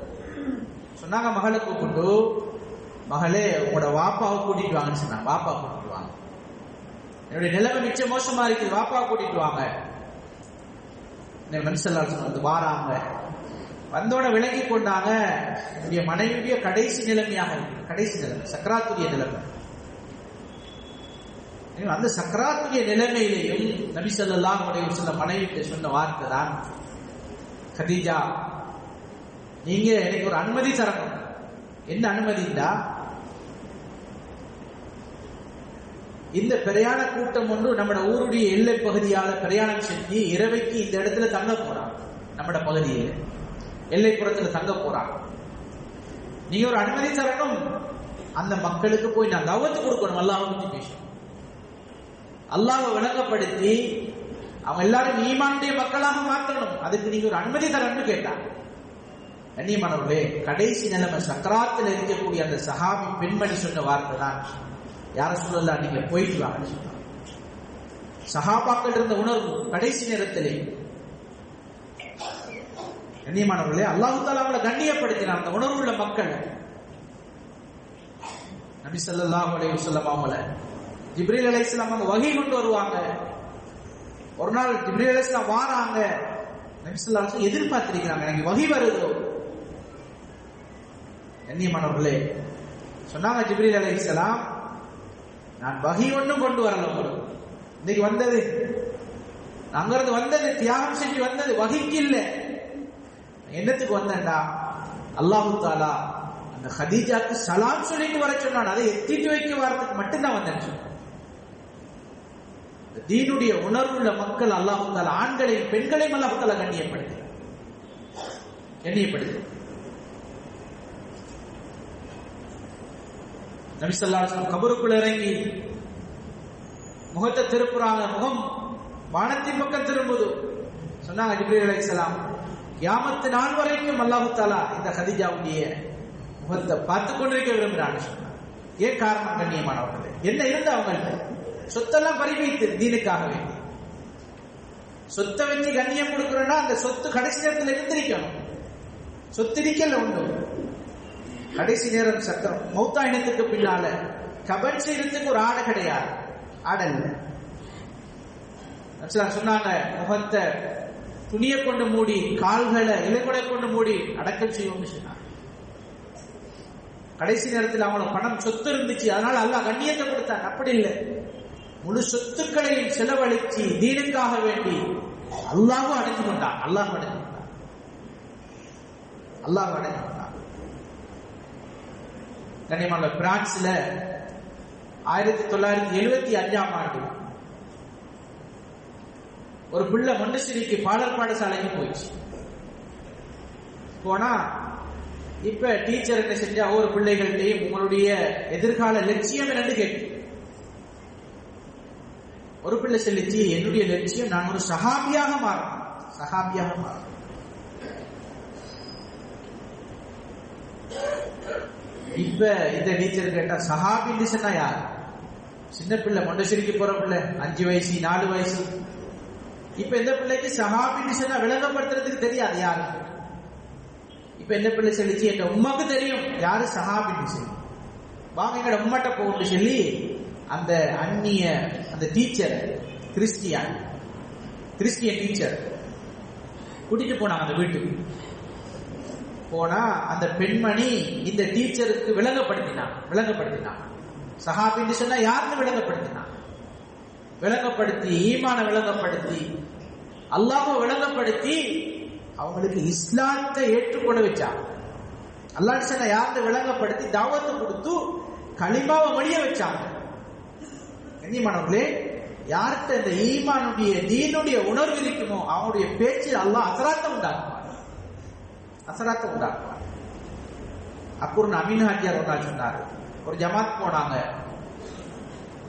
சொன்னாங்க மகளை கூப்பிட்டு, மகளே உங்களோட வாப்பாவை கூட்டிட்டு வாங்கன்னு சொன்னாங்க. வாப்பா கூட்டிட்டு வாங்க, என்னுடைய நிலைமை மிச்சம் மோசமா இருக்குது, வாப்பா கூட்டிட்டு வாங்க. மனுஷெல்லாம் வந்து வாராங்க. வந்தோட விலகி கொண்டாங்க, என்னுடைய மனைவியுடைய கடைசி நிலைமையாக இருக்கு, கடைசி நிலைமை சக்கராத்துடைய நிலைமை. அந்த சக்கராத்துடைய நிலைமையிலையும் நபி ஸல்லல்லாஹு அலைஹி வஸல்லம் மனைவிக்கு சொன்ன வார்த்தை தான், கதீஜா நீங்க எனக்கு ஒரு அனுமதி தரணும். என்ன அனுமதிண்டா, இந்த பிரயாண கூட்டம் ஒன்று நம்ம ஊருடைய எல்லை பகுதியால பிரயாணம் செஞ்சு இரவைக்கு இந்த இடத்துல தங்க போறாங்க, நம்ம பகுதியில் எல்லைப்புறத்துல தங்க போறாங்க. நீங்க ஒரு அனுமதி தரணும், அந்த மக்களுக்கு போய் நான் தவத்து கொடுக்கணும், அல்லாஹ்வை பத்தி பேசணும், அல்லாஹ்வை விளங்கப்படுத்தி அவங்க எல்லாரும் ஈமானுடைய மக்களாக மாற்றணும். அதுக்கு நீங்க ஒரு அனுமதி தரணும்னு கேட்டாங்க. கண்ணியமானவர்களே, கடைசி நிலைமை சக்கராத்தில் இருக்கக்கூடிய அந்த சஹாபி பெண்மணி சொன்ன வார்த்தை தான், யார சொல்லலாம் நீங்க போயிட்டு வாங்கன்னு சொன்னாங்க. சஹாபாக்கள் இருந்த உணர்வு கடைசி நேரத்திலே. கண்ணியமானவர்களே, அல்லாஹ் தஆலா அவங்களை கண்ணியப்படுத்தினார் அந்த உணர்வுள்ள மக்கள். நபி ஸல்லல்லாஹு அலைஹி வஸல்லம் அவங்கள ஜிப்ரீல் அலைஹிஸ்ஸலாம் அவங்க வஹீ கொண்டு வருவாங்க. ஒரு நாள் ஜிப்ரீல் அலைஹிஸ்ஸலாம் வாராங்க, நபி ஸல்லல்லாஹு அலைஹி வஸல்லம் எதிர்பார்த்திருக்கிறாங்க எனக்கு வஹீ வருதோ. கண்ணியமானவர்களே, சொன்னாங்க ஜிப்ரீல் அலைஹிஸ்ஸலாம், நான் வஹீ ஒன்றும் கொண்டு வரல, உங்களுக்கு இன்னைக்கு வந்தது அங்கிருந்து வந்தது தியாகம் செஞ்சு வந்தது, வஹீக்கு இல்லை. என்னத்துக்கு வந்தேன்டா, அல்லாஹு தஆலா அந்த கதீஜாக்கு சலாம் சொல்லிட்டு வர சொன்னான், அதை எத்திட்டு வைக்க வரதுக்கு மட்டும்தான் வந்தேன்னு சொன்னான். தீனுடைய உணர்வுள்ள மக்கள் அல்லாஹு தஆலா ஆண்களையும் பெண்களையும் அல்லாஹு தஆலா கண்ணியப்படுத்தி நபி ஸல்லல்லாஹு அலைஹி வஸல்லம் கபருக்குள்ள இறங்கி முகத்தை திருப்புறாங்க, முகம் வானத்தின் பக்கம் திரும்புது. சொன்னாங்க ஜிப்ரீல் அலைஹிஸ்ஸலாம், கியாமத் நாள் வரைக்கும் அல்லாஹ் தஆலா இந்த கதீஜாவுடைய முகத்தை பார்த்து கொண்டிருக்க விரும்புறான்னு சொன்னாங்க. ஏன் காரணம் கண்ணியமானவர்களே, என்ன இருந்து அவங்கள்ட்ட சொத்தெல்லாம் பறிவைத்து தீனுக்காக வேண்டி சொத்தை வச்சு கண்ணியம் கொடுக்கிறோம்னா அந்த சொத்து கடைசி நேரத்தில் இருந்திருக்கணும். சொத்து இருக்கல உண்டு, கடைசி நேரம் சட்டம் மௌத்தாயினத்துக்கு பின்னால கபன் செய்யறதுக்கு ஒரு ஆடை கிடையாது, ஆடல்ல. சொன்னாங்க முகத்தை துணியை கொண்டு மூடி, கால்களை இலைக்குடை கொண்டு மூடி அடக்கம் செய்வோம்னு சொன்னாங்க. கடைசி நேரத்தில் அவங்களுக்கு பணம் சொத்து இருந்துச்சு, அதனால அல்லாஹ் கண்ணியத்தை கொடுத்தாங்க. அப்படி இல்லை, முழு சொத்துக்களையும் செலவழிச்சு தீனுக்காக வேண்டி அல்லாஹ்வும் அடைஞ்சு கொண்டான். அல்லாஹ் அடைஞ்சு கொண்டான். கண்ணியமான பிரான்ஸ்ல 1975ஆம் ஆண்டு ஒரு பிள்ளை மொண்டசிரிக்கு பாடல் பாடசாலைக்கு போயிடுச்சு. போனா இப்ப டீச்சர் என்ன செஞ்சா, ஒவ்வொரு பிள்ளைகள்டையும் உங்களுடைய எதிர்கால லட்சியம் என்னன்னு கேட்டு, ஒரு பிள்ளை சொல்லிச்சு, என்னுடைய லட்சியம் நான் ஒரு சஹாபியாக மாறணும். இப்ப இந்த டீச்சர் கேட்டா, சஹாபின்னு சொன்னா யார்? சின்ன பிள்ளை, மொண்டசிரிக்கு போற பிள்ளை, 5 வயசு 4 வயசு. இப்ப இந்த பிள்ளைக்கு சஹாபின்னு சொன்னா விளங்கப்படுத்துறதுக்கு தெரியாது யாரு. இப்ப என்ன பிள்ளை சொல்லிச்சு, என் உம்மாக்கு தெரியும் யாரு சஹாபின்னு சொல்லி, வாங்க எங்கட உம்மாட்ட போகணும்னு சொல்லி அந்த அந்நிய அந்த டீச்சர், கிறிஸ்டியன் டீச்சர் கூட்டிட்டு போனாங்க அந்த வீட்டுக்கு. போனா அந்த பெண்மணி இந்த டீச்சருக்கு விளங்கப்படுத்தினான். சஹாபின்னு சொன்னா யாருன்னு விளங்கப்படுத்தி ஈமான விளங்கப்படுத்தி அல்லாஹ்வை விளங்கப்படுத்தி அவங்களுக்கு இஸ்லாத்தை ஏற்றுக்கொள்ள வச்சாங்க. அல்லாஹ் சொன்ன யாருன்னு விளங்கப்படுத்தி தாவத்தை கொடுத்து கலிமாவை மொழிய வச்சாங்க. கண்ணியமானவர்களே, யார்கிட்ட இந்த ஈமானுடைய தீனுடைய உணர்வு இருக்குமோ அவனுடைய பேச்சு அல்லாஹ் அசராத்தை உண்டாக்குவார். அப்புறம் அமீன் ஹாஜியார் ஒரு நாள் சொன்னாரு, ஒரு ஜமாத் போனாங்க.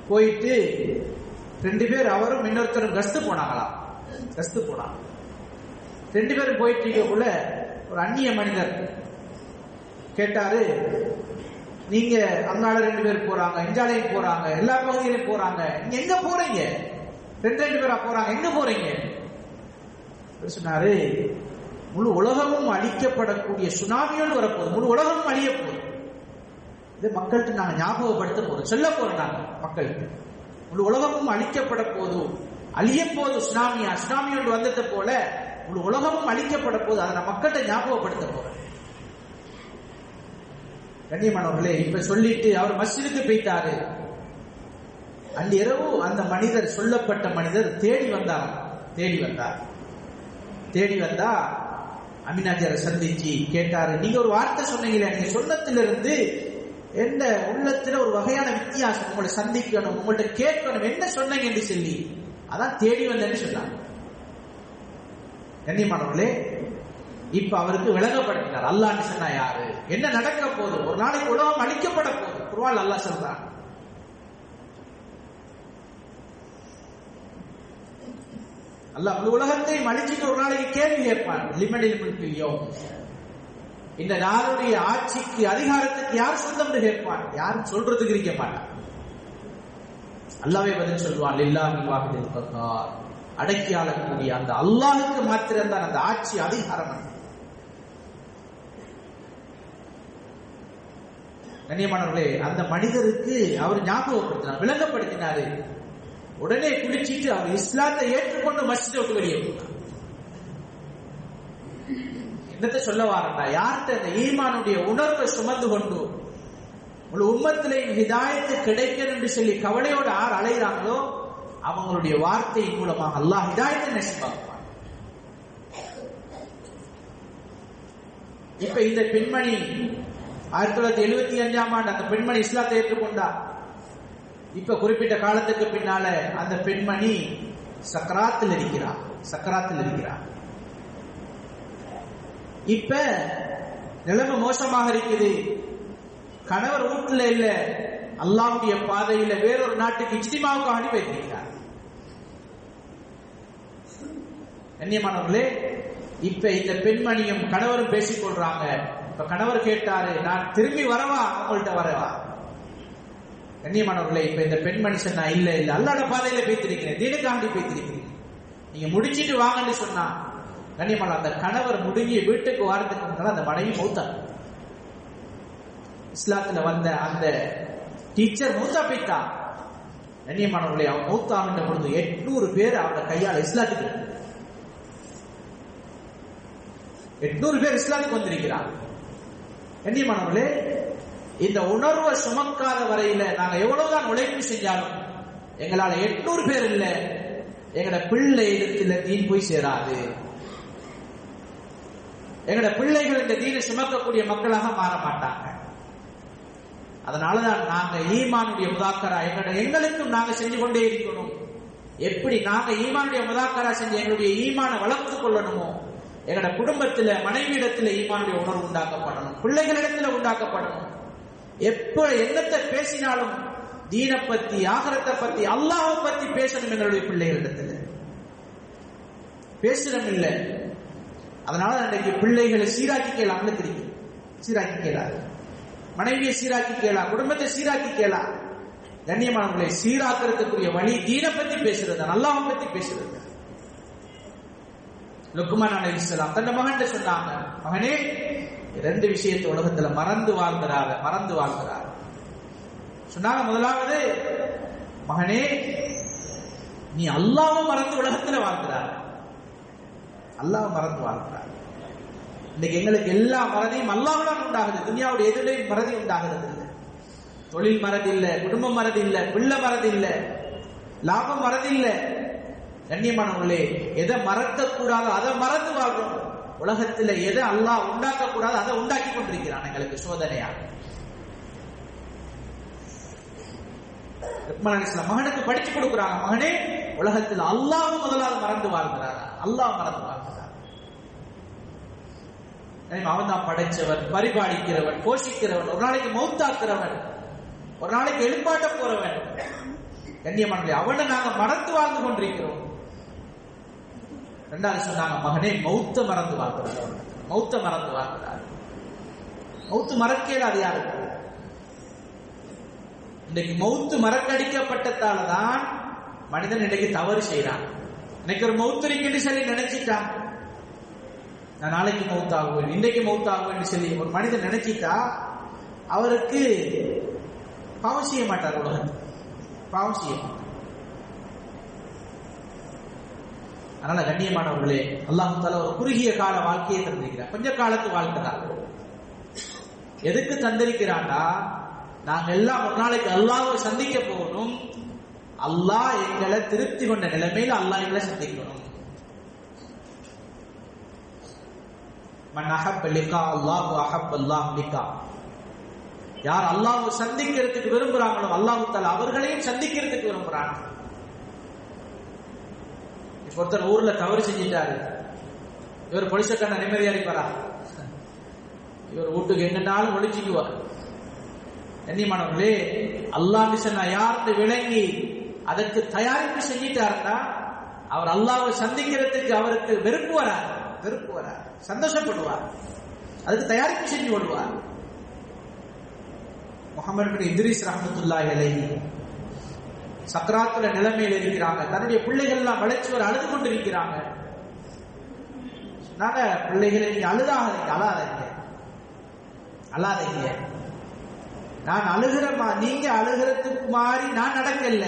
போயிட்டு 2 பேர் அவரும் இன்னொருத்தரும் கஸ்து போனாங்க. 2 பேரும் போயிட்டு இருக்கக்குள்ள ஒரு அந்நிய மனிதர் கேட்டாரு, நீங்க அங்கால 2 பேர் போறாங்க, இஞ்சாலையும் போறாங்க, எல்லா பகுதியிலும் போறாங்க, நீங்க எங்க போறீங்க? 2 பேரா போறாங்க, எங்க போறீங்க? சொன்னாரு, முழு உலகமும் அழிக்கப்படக்கூடிய சுனாமியோடு வரப்போகுது, முழு உலகமும் அழிய போகுது. இது மக்கள்கிட்ட நாங்க ஞாபகப்படுத்த போறோம், சொல்ல போறோம். நாங்க மக்களுக்கு முழு உலகமும் அழிக்கப்பட போதும், அழிய போது சுனாமியோடு வந்தது போல முழு உலகமும் அழிக்கப்பட போது, அதை நான் மக்கள்கிட்ட ஞாபகப்படுத்த போறேன். கண்ணியமானவர்களே, இப்ப சொல்லிட்டு அவர் மஸ்ஜிதுக்கு போயிட்டாரு. அன்று இரவு அந்த மனிதர், சொல்லப்பட்ட மனிதர் தேடி வந்தா அமீனாஜரை சந்திச்சு கேட்டாரு, நீங்க ஒரு வார்த்தை சொன்னீங்களே, நீங்க சொன்னதிலிருந்து எந்த உள்ளத்துல ஒரு வகையான வித்தியாசம், உங்களை சந்திக்கணும், உங்கள்ட்ட கேட்கணும், என்ன சொன்னீங்க என்று சொல்லி அதான் தேடி வந்தேன்னு சொன்னாங்க. கண்ணியமானவர்களே, இப்ப அவருக்கு விளங்கப்படுத்தினார் அல்லாஹ் சொன்னா யாரு, என்ன நடக்க போகுது, ஒரு நாளைக்கு உலகம் அழிக்கப்பட போகுது. குர்ஆன் அல்லாஹ் சொல்றான், அல்லாஹ் முழு உலகத்தையும் அழிச்சிட்டு ஒரு நாளைக்கு கேள்வி கேட்பான், லிமனில் முல்கு யௌம், இந்த நாளுடைய ஆட்சிக்கு அதிகாரத்துக்கு யார் சொந்தம் கேட்பான். யாரும் சொல்றதுக்கு இருக்க மாட்டான். அல்லாஹ்வே பதில் சொல்வான், லில்லாஹில் வாஹிதில் கஹ்ஹார், அடக்கி ஆளக்கூடிய அந்த அல்லாஹ்வுக்கு மாத்திரம்தான் அந்த ஆட்சி அதிகாரம். கண்ணியமானவர்களே, அந்த மனிதருக்கு அவர் ஞாபகப்படுத்தினார், விளங்கப்படுத்தினாரு. உடனே குளிச்சிட்டு அவர் இஸ்லாத்தை ஏற்றுக்கொண்டு மஸ்ஜிதை விட்டு வெளியே போனார். என்னத்தை சொல்ல வாரண்டா, யார்கிட்ட இந்த ஈமானுடைய உணர்வை சுமந்து கொண்டு முழு உம்மத்திலையும் ஹிதாயத்து கிடைக்கணும் என்று சொல்லி கவலையோடு யார் அலைகிறாங்களோ அவங்களுடைய வார்த்தையின் மூலமாக அல்லாஹ் ஹிதாயத்தை நசிபாக்குவான். இப்ப இந்த பெண்மணி 1975ஆம் ஆண்டு அந்த பெண்மணி இஸ்லாத்தை ஏற்றுக்கொண்டார். இப்ப குறிப்பிட்ட காலத்துக்கு பின்னால அந்த பெண்மணி சக்கராத்தில் இருக்கிறார். இப்ப நிலைமை மோசமாக இருக்குது. கணவர் வீட்டுல இல்ல, அல்லாஹ்வுடைய பாதையில வேறொரு நாட்டுக்கு இஜ்திமாவுக்கு அனுப்பி வைத்திருக்கிறார். கண்ணியமானவர்களே, இப்ப இந்த பெண்மணியும் கணவரும் பேசிக் கொள்றாங்க. இப்ப கணவர் கேட்டாரு, நான் திரும்பி வரவா, உங்கள்கிட்ட வரவா? கண்ணியமானவர்களே, இப்ப இந்த பெண்மணி சொன்னா, இல்ல அல்லாஹ்வுடைய பாதையில பேத்திருக்கிறேன், தீனுக்காண்டி பேத்திருக்கிறேன், நீங்க முடிச்சிட்டு வாங்கன்னு சொன்னா. கண்ணியமான அந்த கணவர் முடிஞ்சு வீட்டுக்கு வாரத்துக்கு முன்னால அந்த மனைவி மௌத்தார். இஸ்லாத்துல வந்த அந்த டீச்சர் மௌத்தா போயிட்டா. கண்ணியமானவர்களே, அவன் மௌத்தாகின்ற பொழுது 800 பேர் அவருடைய கையால் இஸ்லாத்துக்கு 800 பேர் இஸ்லாத்துக்கு வந்திருக்கிறார். கண்ணியமானவர்களே, இந்த உணர்வை சுமக்காத வரையில நாங்க எவ்வளவுதான் உழைப்பு செஞ்சாலும் எங்களால 800 பேர் இல்ல, எங்கட பிள்ளை இடத்துல தீன் போய் சேராது. எங்கட பிள்ளைகள் இந்த தீனை சுமக்கக்கூடிய மக்களாக மாற மாட்டாங்க. அதனாலதான் நாங்க ஈமானுடைய முதாக்கரா எங்களுக்கும் நாங்க செஞ்சு கொண்டே இருக்கணும். எப்படி நாங்க ஈமானுடைய முதாக்கரா செஞ்சு எங்களுடைய ஈமான வளர்த்துக் கொள்ளணுமோ, எங்கட குடும்பத்துல மனைவியிடத்துல ஈமானுடைய உணர்வு உண்டாக்கப்படணும், பிள்ளைகளிடத்துல உண்டாக்கப்படணும். எப்ப என்னத்தை பேசினாலும் தீனை பத்தி, ஆகரத்தை பத்தி, அல்லாஹ்வை பத்தி பேசணும். எங்களுடைய பிள்ளைகளிடத்துல பேசணும் இல்ல. அதனால அன்றைக்கு பிள்ளைகளை சீராக்கி கேளாம்னு தெரியும். சீராக்கி கேளாது, மனைவியை சீராக்கி கேளா, குடும்பத்தை சீராக்கி கேளா. கண்ணியமானவர்களை, சீராக்கிறதுக்குரிய வழி தீனை பத்தி பேசுறது, அல்லாஹ்வை பத்தி பேசுறது. லுக்மான் அலைஹிஸ்ஸலாம் தன் மகன்கிட்ட சொன்னாங்க, மகனே 2 விஷயத்தை உலகத்துல மறந்து வாழ்கிறார் சொன்னாங்க. முதலாவது, மகனே நீ அல்லாஹ்வை மறந்து உலகத்துல வாழ்கிறார். அல்லாஹ் மறந்து வாழ்கிறார். இன்னைக்கு எங்களுக்கு எல்லா மறதியும் அல்லாஹ்வுடன் உண்டாகுது. துனியாவுடைய எதிலையும் மறதி உண்டாகிறது இல்லை. தொழில் மறதி இல்லை, குடும்பம் மறதி இல்லை, பிள்ளை மறதி இல்லை, லாபம் மறதி இல்லை. கண்ணியமானவர்களே, எதை மறக்க கூடாதோ அதை மறந்து வாழ்றோம். உலகத்தில் எதை அல்லாஹ் உண்டாக்க கூடாதோ அதை உண்டாக்கி கொண்டிருக்கிறான் எங்களுக்கு சோதனையா. மகனுக்கு படிச்சு கொடுக்கிறாங்க, மகனே உலகத்தில் அல்லாஹ் முதலாவது மறந்து வாழ்கிறாரா? அல்லாஹ் மறந்து வாழ்கிறார். அவன் தான் படைச்சவன், பரிபாலிக்கிறவன், போஷிக்கிறவன், ஒரு நாளைக்கு மௌத்தாக்குறவன், ஒரு நாளைக்கு எழுப்பாட்ட போறவன். கண்ணியமானவர்களே, அவனை நாங்க மறந்து வாழ்ந்து கொண்டிருக்கிறோம். ரெண்டாவது சொன்னாங்க, மகனே மௌத்த மறந்து வாழ்கிறார். மௌத்த மறந்து வாழ்கிறார். மௌத்து மறக்கல. அது யாருக்கு? இன்னைக்கு மௌத்து மறக்கடிக்கப்பட்டதால்தான் மனிதன் இன்னைக்கு தவறு செய்யறான். இன்னைக்கு ஒரு மௌத்து இருக்குன்னு சொல்லி நினைச்சிட்டான், நான் நாளைக்கு மௌத்தாகுவேன், இன்றைக்கு மௌத்தாகுவேன் சொல்லி ஒரு மனிதன் நினைச்சிட்டா அவருக்கு பாவம் செய்ய மாட்டார். உலகம் பாவம் செய்ய மாட்டார். அதனால கண்ணியமானவர்களே, அல்லாஹ் தஆலா ஒரு குறுகிய கால வாழ்க்கையை தந்திருக்கிறார். கொஞ்ச காலத்து வாழ்க்கைதான். எதுக்கு தந்திருக்கிறான்னா, நாங்க எல்லாம் ஒரு நாளைக்கு அல்லாஹ்வை சந்திக்க போகணும். அல்லாஹ் எங்களை திருப்தி கொண்ட நிலைமையில் அல்லாஹ் எங்களை சந்திக்கணும். மன் அஹப்ப லிகா அல்லாஹ் அஹப்ப அல்லாஹ் லிகா. யார் அல்லாஹ்வை சந்திக்கிறதுக்கு விரும்புறாங்களோ அல்லாஹ் தஆலா அவர்களையும் சந்திக்கிறதுக்கு விரும்புறாங்க. ஒருத்தர் ஊர்ல தவறு செஞ்சிட்டாரு, இவர் பொலிசக்கான நிம்மதியா இருப்பாரா? இவர் வீட்டுக்கு எங்கனாலும் ஒளிச்சுக்குவார். கண்ணியமானவர்களே, அல்லாஹ் சொன்னா யாருன்னு விளங்கி அதற்கு தயாரிப்பு செஞ்சிட்டாருன்னா அவர் அல்லாஹ்வை சந்திக்கிறதுக்கு அவருக்கு வெறுப்பு வரார், சந்தோஷப்படுவார், அதுக்கு தயாரிப்பு செஞ்சு கொள்வார். முஹம்மது பின் இத்ரீஸ் ரஹ்மத்துல்லாஹி அலைஹி சக்ராத்துல நிலைமையில் இருக்கிறாங்க. தன்னுடைய பிள்ளைகள் எல்லாம் வளைச்சு வர அழுது கொண்டிருக்கிறாங்க. நாங்க பிள்ளைகளை நீங்க அழாதீங்க, நான் அழுகிறமா, நீங்க அழுகிறதுக்கு மாறி நான் நடக்கல,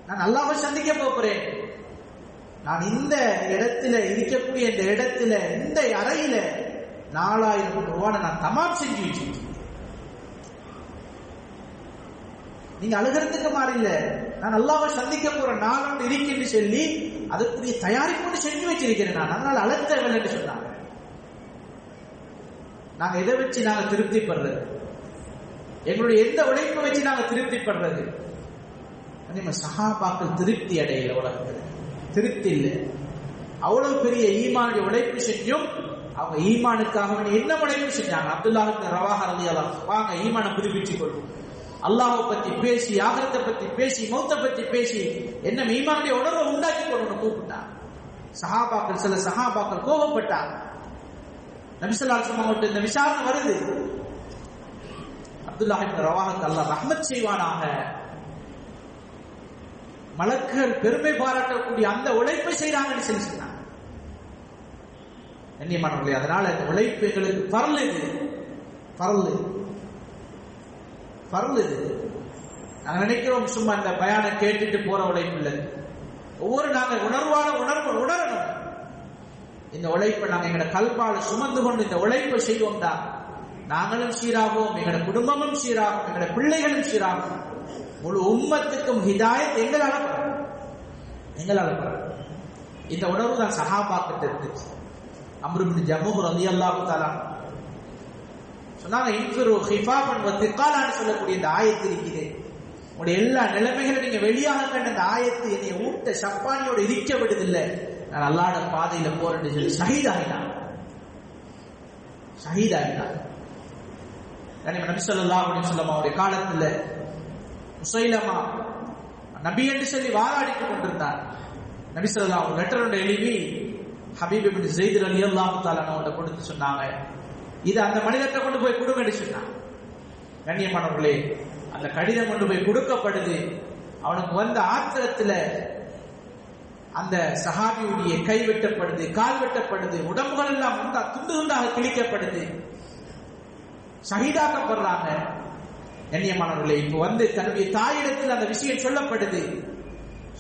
நான் அல்லாஹ்வை சந்திக்க போகிறேன். நான் இந்த இடத்துல இருக்கக்கூடிய இந்த இடத்துல இந்த அறையில 4000 ரூபாய் நான் தமாம் செஞ்சு வச்சிருக்கேன். நீங்க அழுகிறதுக்கு மாறி இல்ல, நான் அல்லாஹ்வை சந்திக்க போற நாள் ஒன்று இருக்குன்னு சொல்லி அதற்குரிய தயாரிப்பு செஞ்சு வச்சிருக்கிறேன். நான் அதனால அழ தேவையில்லைன்னு சொன்னாங்க. நாங்க எதை வச்சு நாங்க திருப்திப்படுறது? எங்களுடைய எந்த உழைப்பை வச்சு நாங்க திருப்திப்படுறது? சஹாபாக்கள் திருப்தி அடையல, உலகத்தில் திருப்தி இல்லை. அவ்வளவு பெரிய ஈமானுடைய உழைப்பு செஞ்சும் அவங்க ஈமானுக்காக என்ன உழைப்பு செஞ்சாங்க? அப்துல்லாஹ் இப்னு ரவாஹா ரலியல்லாஹு அன்ஹு, வாங்க ஈமானை புதுப்பிச்சுக் கொள்வோம், அல்லாஹ்வை பத்தி பேசி, ஆகிரத்தை பத்தி பேசி, மௌத்தை பத்தி பேசி என்ன ஈமானுடைய உணர்வை உண்டாக்கி கொள்ளணும் கூப்பிட்டாங்க. சஹாபாக்கள், சில சஹாபாக்கள் கோபப்பட்டாங்க. நபி ஸல்லல்லாஹு அலைஹி வஸல்லம் இந்த விசாரணை வருது, அப்துல்லாஹ் இப்னு ரவாஹாக்கு அல்லாஹ் ரஹ்மத் செய்வானாக, மலக்குகள் பெருமை பாராட்டக்கூடிய அந்த உழைப்பை செய்யறாங்கன்னு சொல்லி சொன்னாங்க. கண்ணியமானவர்களே, அதனால இந்த உழைப்பு எங்களுக்கு பரல் இது. நாங்க நினைக்கிறோம் சும்மா இந்த பயானை கேட்டுட்டு போற உழைப்பு இல்லை. ஒவ்வொரு நாங்க உணரணும். இந்த உழைப்பை நாங்க எங்களோட கல்பால சுமந்து கொண்டு இந்த உழைப்பை செய்வோம்டா நாங்களும் சீராகும், எங்களோட குடும்பமும் சீராகும், எங்களோட பிள்ளைகளும் சீராகும், முழு உம்மத்துக்கும் ஹிதாயத் எங்களால இந்த உணர்வு தான் சஹாபாக்கிட்ட இருந்துச்சு. அம்ரு பின் ஜமுஹ் ரலியல்லாஹு தஆலா சொன்னாங்க, இன்ஃபிரு ஹிஃபாஃபன் வ திகாலான்னு சொல்லக்கூடிய இந்த ஆயத்து இருக்குது, உங்களுடைய எல்லா நிலைமைகளும் நீங்க வெளியாக கண்ட இந்த ஆயத்து என்னை ஊட்ட சப்பானியோட இருக்க விடுதில்லை, நான் அல்லாஹ்வுடைய பாதையில போறேன்னு சொல்லி ஷஹீதாகினான். நபி ஸல்லல்லாஹு அலைஹி வஸல்லம் அவருடைய காலத்துல முஸைலமா நபி என்று சொல்லி வாதாடிட்டுக் கொண்டிருந்தார். நபி ஸல்லல்லாஹு அலைஹி லெட்டரோட எழுதி ஹபீப் இப்னு ஸைத் ரலியல்லாஹு தஆலா அவர்கிட்ட கொடுத்து சொன்னாங்க, இது அந்த மனிதத்தை கொண்டு போய் கொடுங்கன்னு சொன்னாங்க. கண்ணியமானவர்களே, அந்த கடிதம் கொண்டு போய் கொடுக்கப்படுது. அவனுக்கு வந்த ஆத்திரத்துல அந்த சஹாபியுடைய கை வெட்டப்படுது, கால் வெட்டப்படுது, உடம்புகள் எல்லாம் துண்டு துண்டாக கிழிக்கப்படுது, ஷஹீதாக்கப்படுறாங்க. கண்ணியமானவர்களே, இப்ப வந்து தன்னுடைய தாயிடத்தில் அந்த விஷயம் சொல்லப்படுது.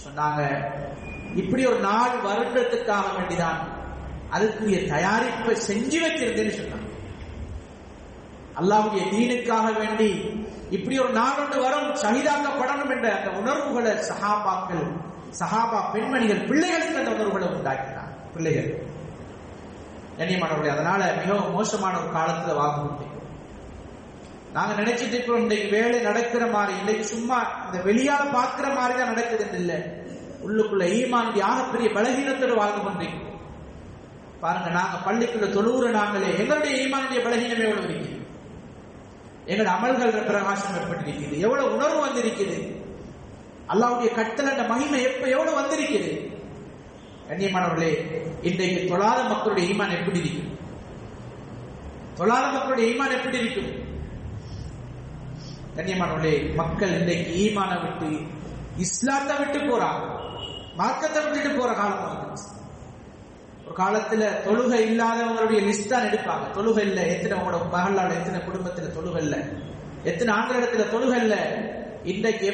சொன்னாங்க, இப்படி ஒரு நாள் வருடத்துக்காக வேண்டிதான் அதுக்குரிய தயாரிப்பை செஞ்சு வச்சிருந்தேன்னு சொன்னாங்க. அல்லாஹ்வுடைய தீனுக்காக வேண்டி இப்படி ஒரு நாள் ஒன்று வரும், ஷஹீதாக்கப்படணும் என்ற அந்த உணர்வுகளை சஹாபாக்கள், சஹாபா பெண்மணிகள், பிள்ளைகளுக்கு அந்த உணர்வுகளை உண்டாக்கினார். பிள்ளைகள் கண்ணியமானவர்களே, அதனால மிகவும் மோசமான ஒரு காலத்துல வாழ்ந்து நாங்க நினைச்சிட்டு இருக்கிறோம் இன்றைக்கு வேலை நடக்கிற மாதிரி, இன்னைக்கு சும்மா இந்த வெளியால பார்க்கிற மாதிரி தான் நடக்குதுன்னு இல்லை, உள்ளுக்குள்ள ஈமானுடைய ஆகப்பெரிய பலகீனத்தோடு வாழ்ந்து கொண்டிருக்கிறோம். பாருங்க, நாங்க பள்ளிக்குள்ள தொழுகிற நாங்களே எங்களுடைய ஈமானுடைய பலகீனம் எவ்வளவு இருக்குது, எங்களோட அமல்கள் பிரகாசம் ஏற்பட்டிருக்கிறது, எவ்வளவு உணர்வு வந்திருக்கிறது, அல்லாஹ்வுடைய கட்டளை அந்த மகிமை எவ்வளவு வந்திருக்கிறது. கண்ணியமானவர்களே, இன்றைக்கு தொழாத மக்களுடைய ஈமான் எப்படி இருக்கும்? தொழாத மக்களுடைய ஈமான் எப்படி இருக்கும்? கண்ணியமானவர்களே, மக்கள் இன்றைக்கு ஈமானை விட்டு இஸ்லாத்தை விட்டு போறாங்க, மார்க்கத்தை விட்டுட்டு போற காலம் வந்துச்சு. ஒரு காலத்துல தொழுகை இல்லாதவங்களுடைய லிஸ்ட் தான் எடுப்பாங்க. தொழுகை இல்ல, எத்தனை உங்களோட மகளால, எத்தனை குடும்பத்துல தொழுகை இல்ல, எத்தனை ஆண்களிடத்துல தொழுகை இல்ல. இன்றைக்கு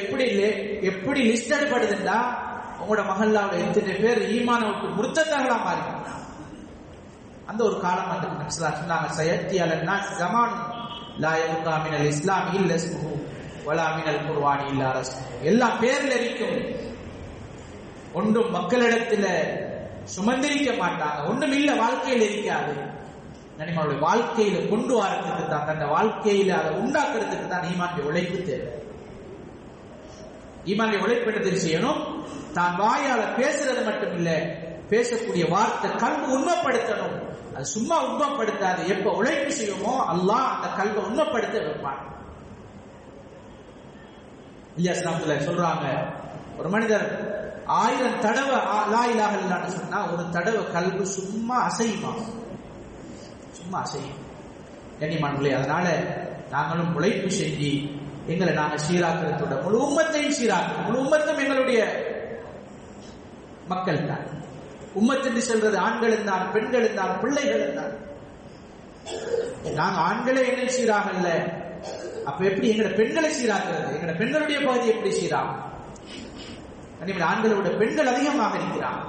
எப்படி லிஸ்ட் எடுப்படுதுன்னா, உங்களோட மகளாவோட எத்தனை பேர் ஈமான விட்டு முர்த்தத்தார்களா மாறி அந்த ஒரு காலம் வந்து சொன்னாங்க. சயத்தியாலன்னா ஜமான் லா யபகா மினல் இஸ்லாம் இல்ல இஸ்முஹு வலா மினல் குர்ஆன் இல்லா ரஸ்முஹு. எல்லாம் பேர்ல இருக்கும், ஒன்றும் மக்களிடத்துல சுமந்திரிக்க மாட்டாங்க, ஒன்றும் இல்ல, வாழ்க்கையில் இருக்காது. நம்மளுடைய வாழ்க்கையில கொண்டு வரதுக்கு தான், அந்த வாழ்க்கையில அதை உண்டாக்குறதுக்கு தான் ஈமானுடைய உழைப்பு தேவை. ஈமானுடைய உழைப்பு என்ன செய்யணும்? தான் வாயால பேசுறது மட்டும் இல்ல, பேசக்கூடிய வார்த்தை கல்வி உண்மைப்படுத்தணும். அது சும்மா உண்மைப்படுத்தாது. எப்ப உழைப்பு செய்யுமோ அல்லாஹ் அந்த கல்வை உண்மைப்படுத்த வைப்பான். இல்லையா சொல்றாங்க, ஒரு மனிதர் 1000 தடவை லா இலாஹ இல்லல்லாஹ்னு சொன்னா ஒரு தடவை கல்வி சும்மா அசையுமா, சும்மா அசையும். கண்ணியமானவர்களே, அதனால நாங்களும் உழைப்பு செஞ்சு எங்களை நாங்க சீராக்கிறதோட முழு உம்மத்தையும் சீராக்கணும். முழு உம்மத்தும் எங்களுடைய மக்கள் தான். உம்மத் என்று சொல்றது ஆண்களும் தான், பெண்களும் தான், பிள்ளைகளும் தான். நாங்க ஆண்களே என்ன சீராகல, அப்ப எப்படி எங்களோட பெண்களை சீராக்குறது? எங்களோட பெண்களுடைய பகுதி எப்படி சீராகும்? ஆண்களை விட பெண்கள் அதிகமாக இருக்கிறார்,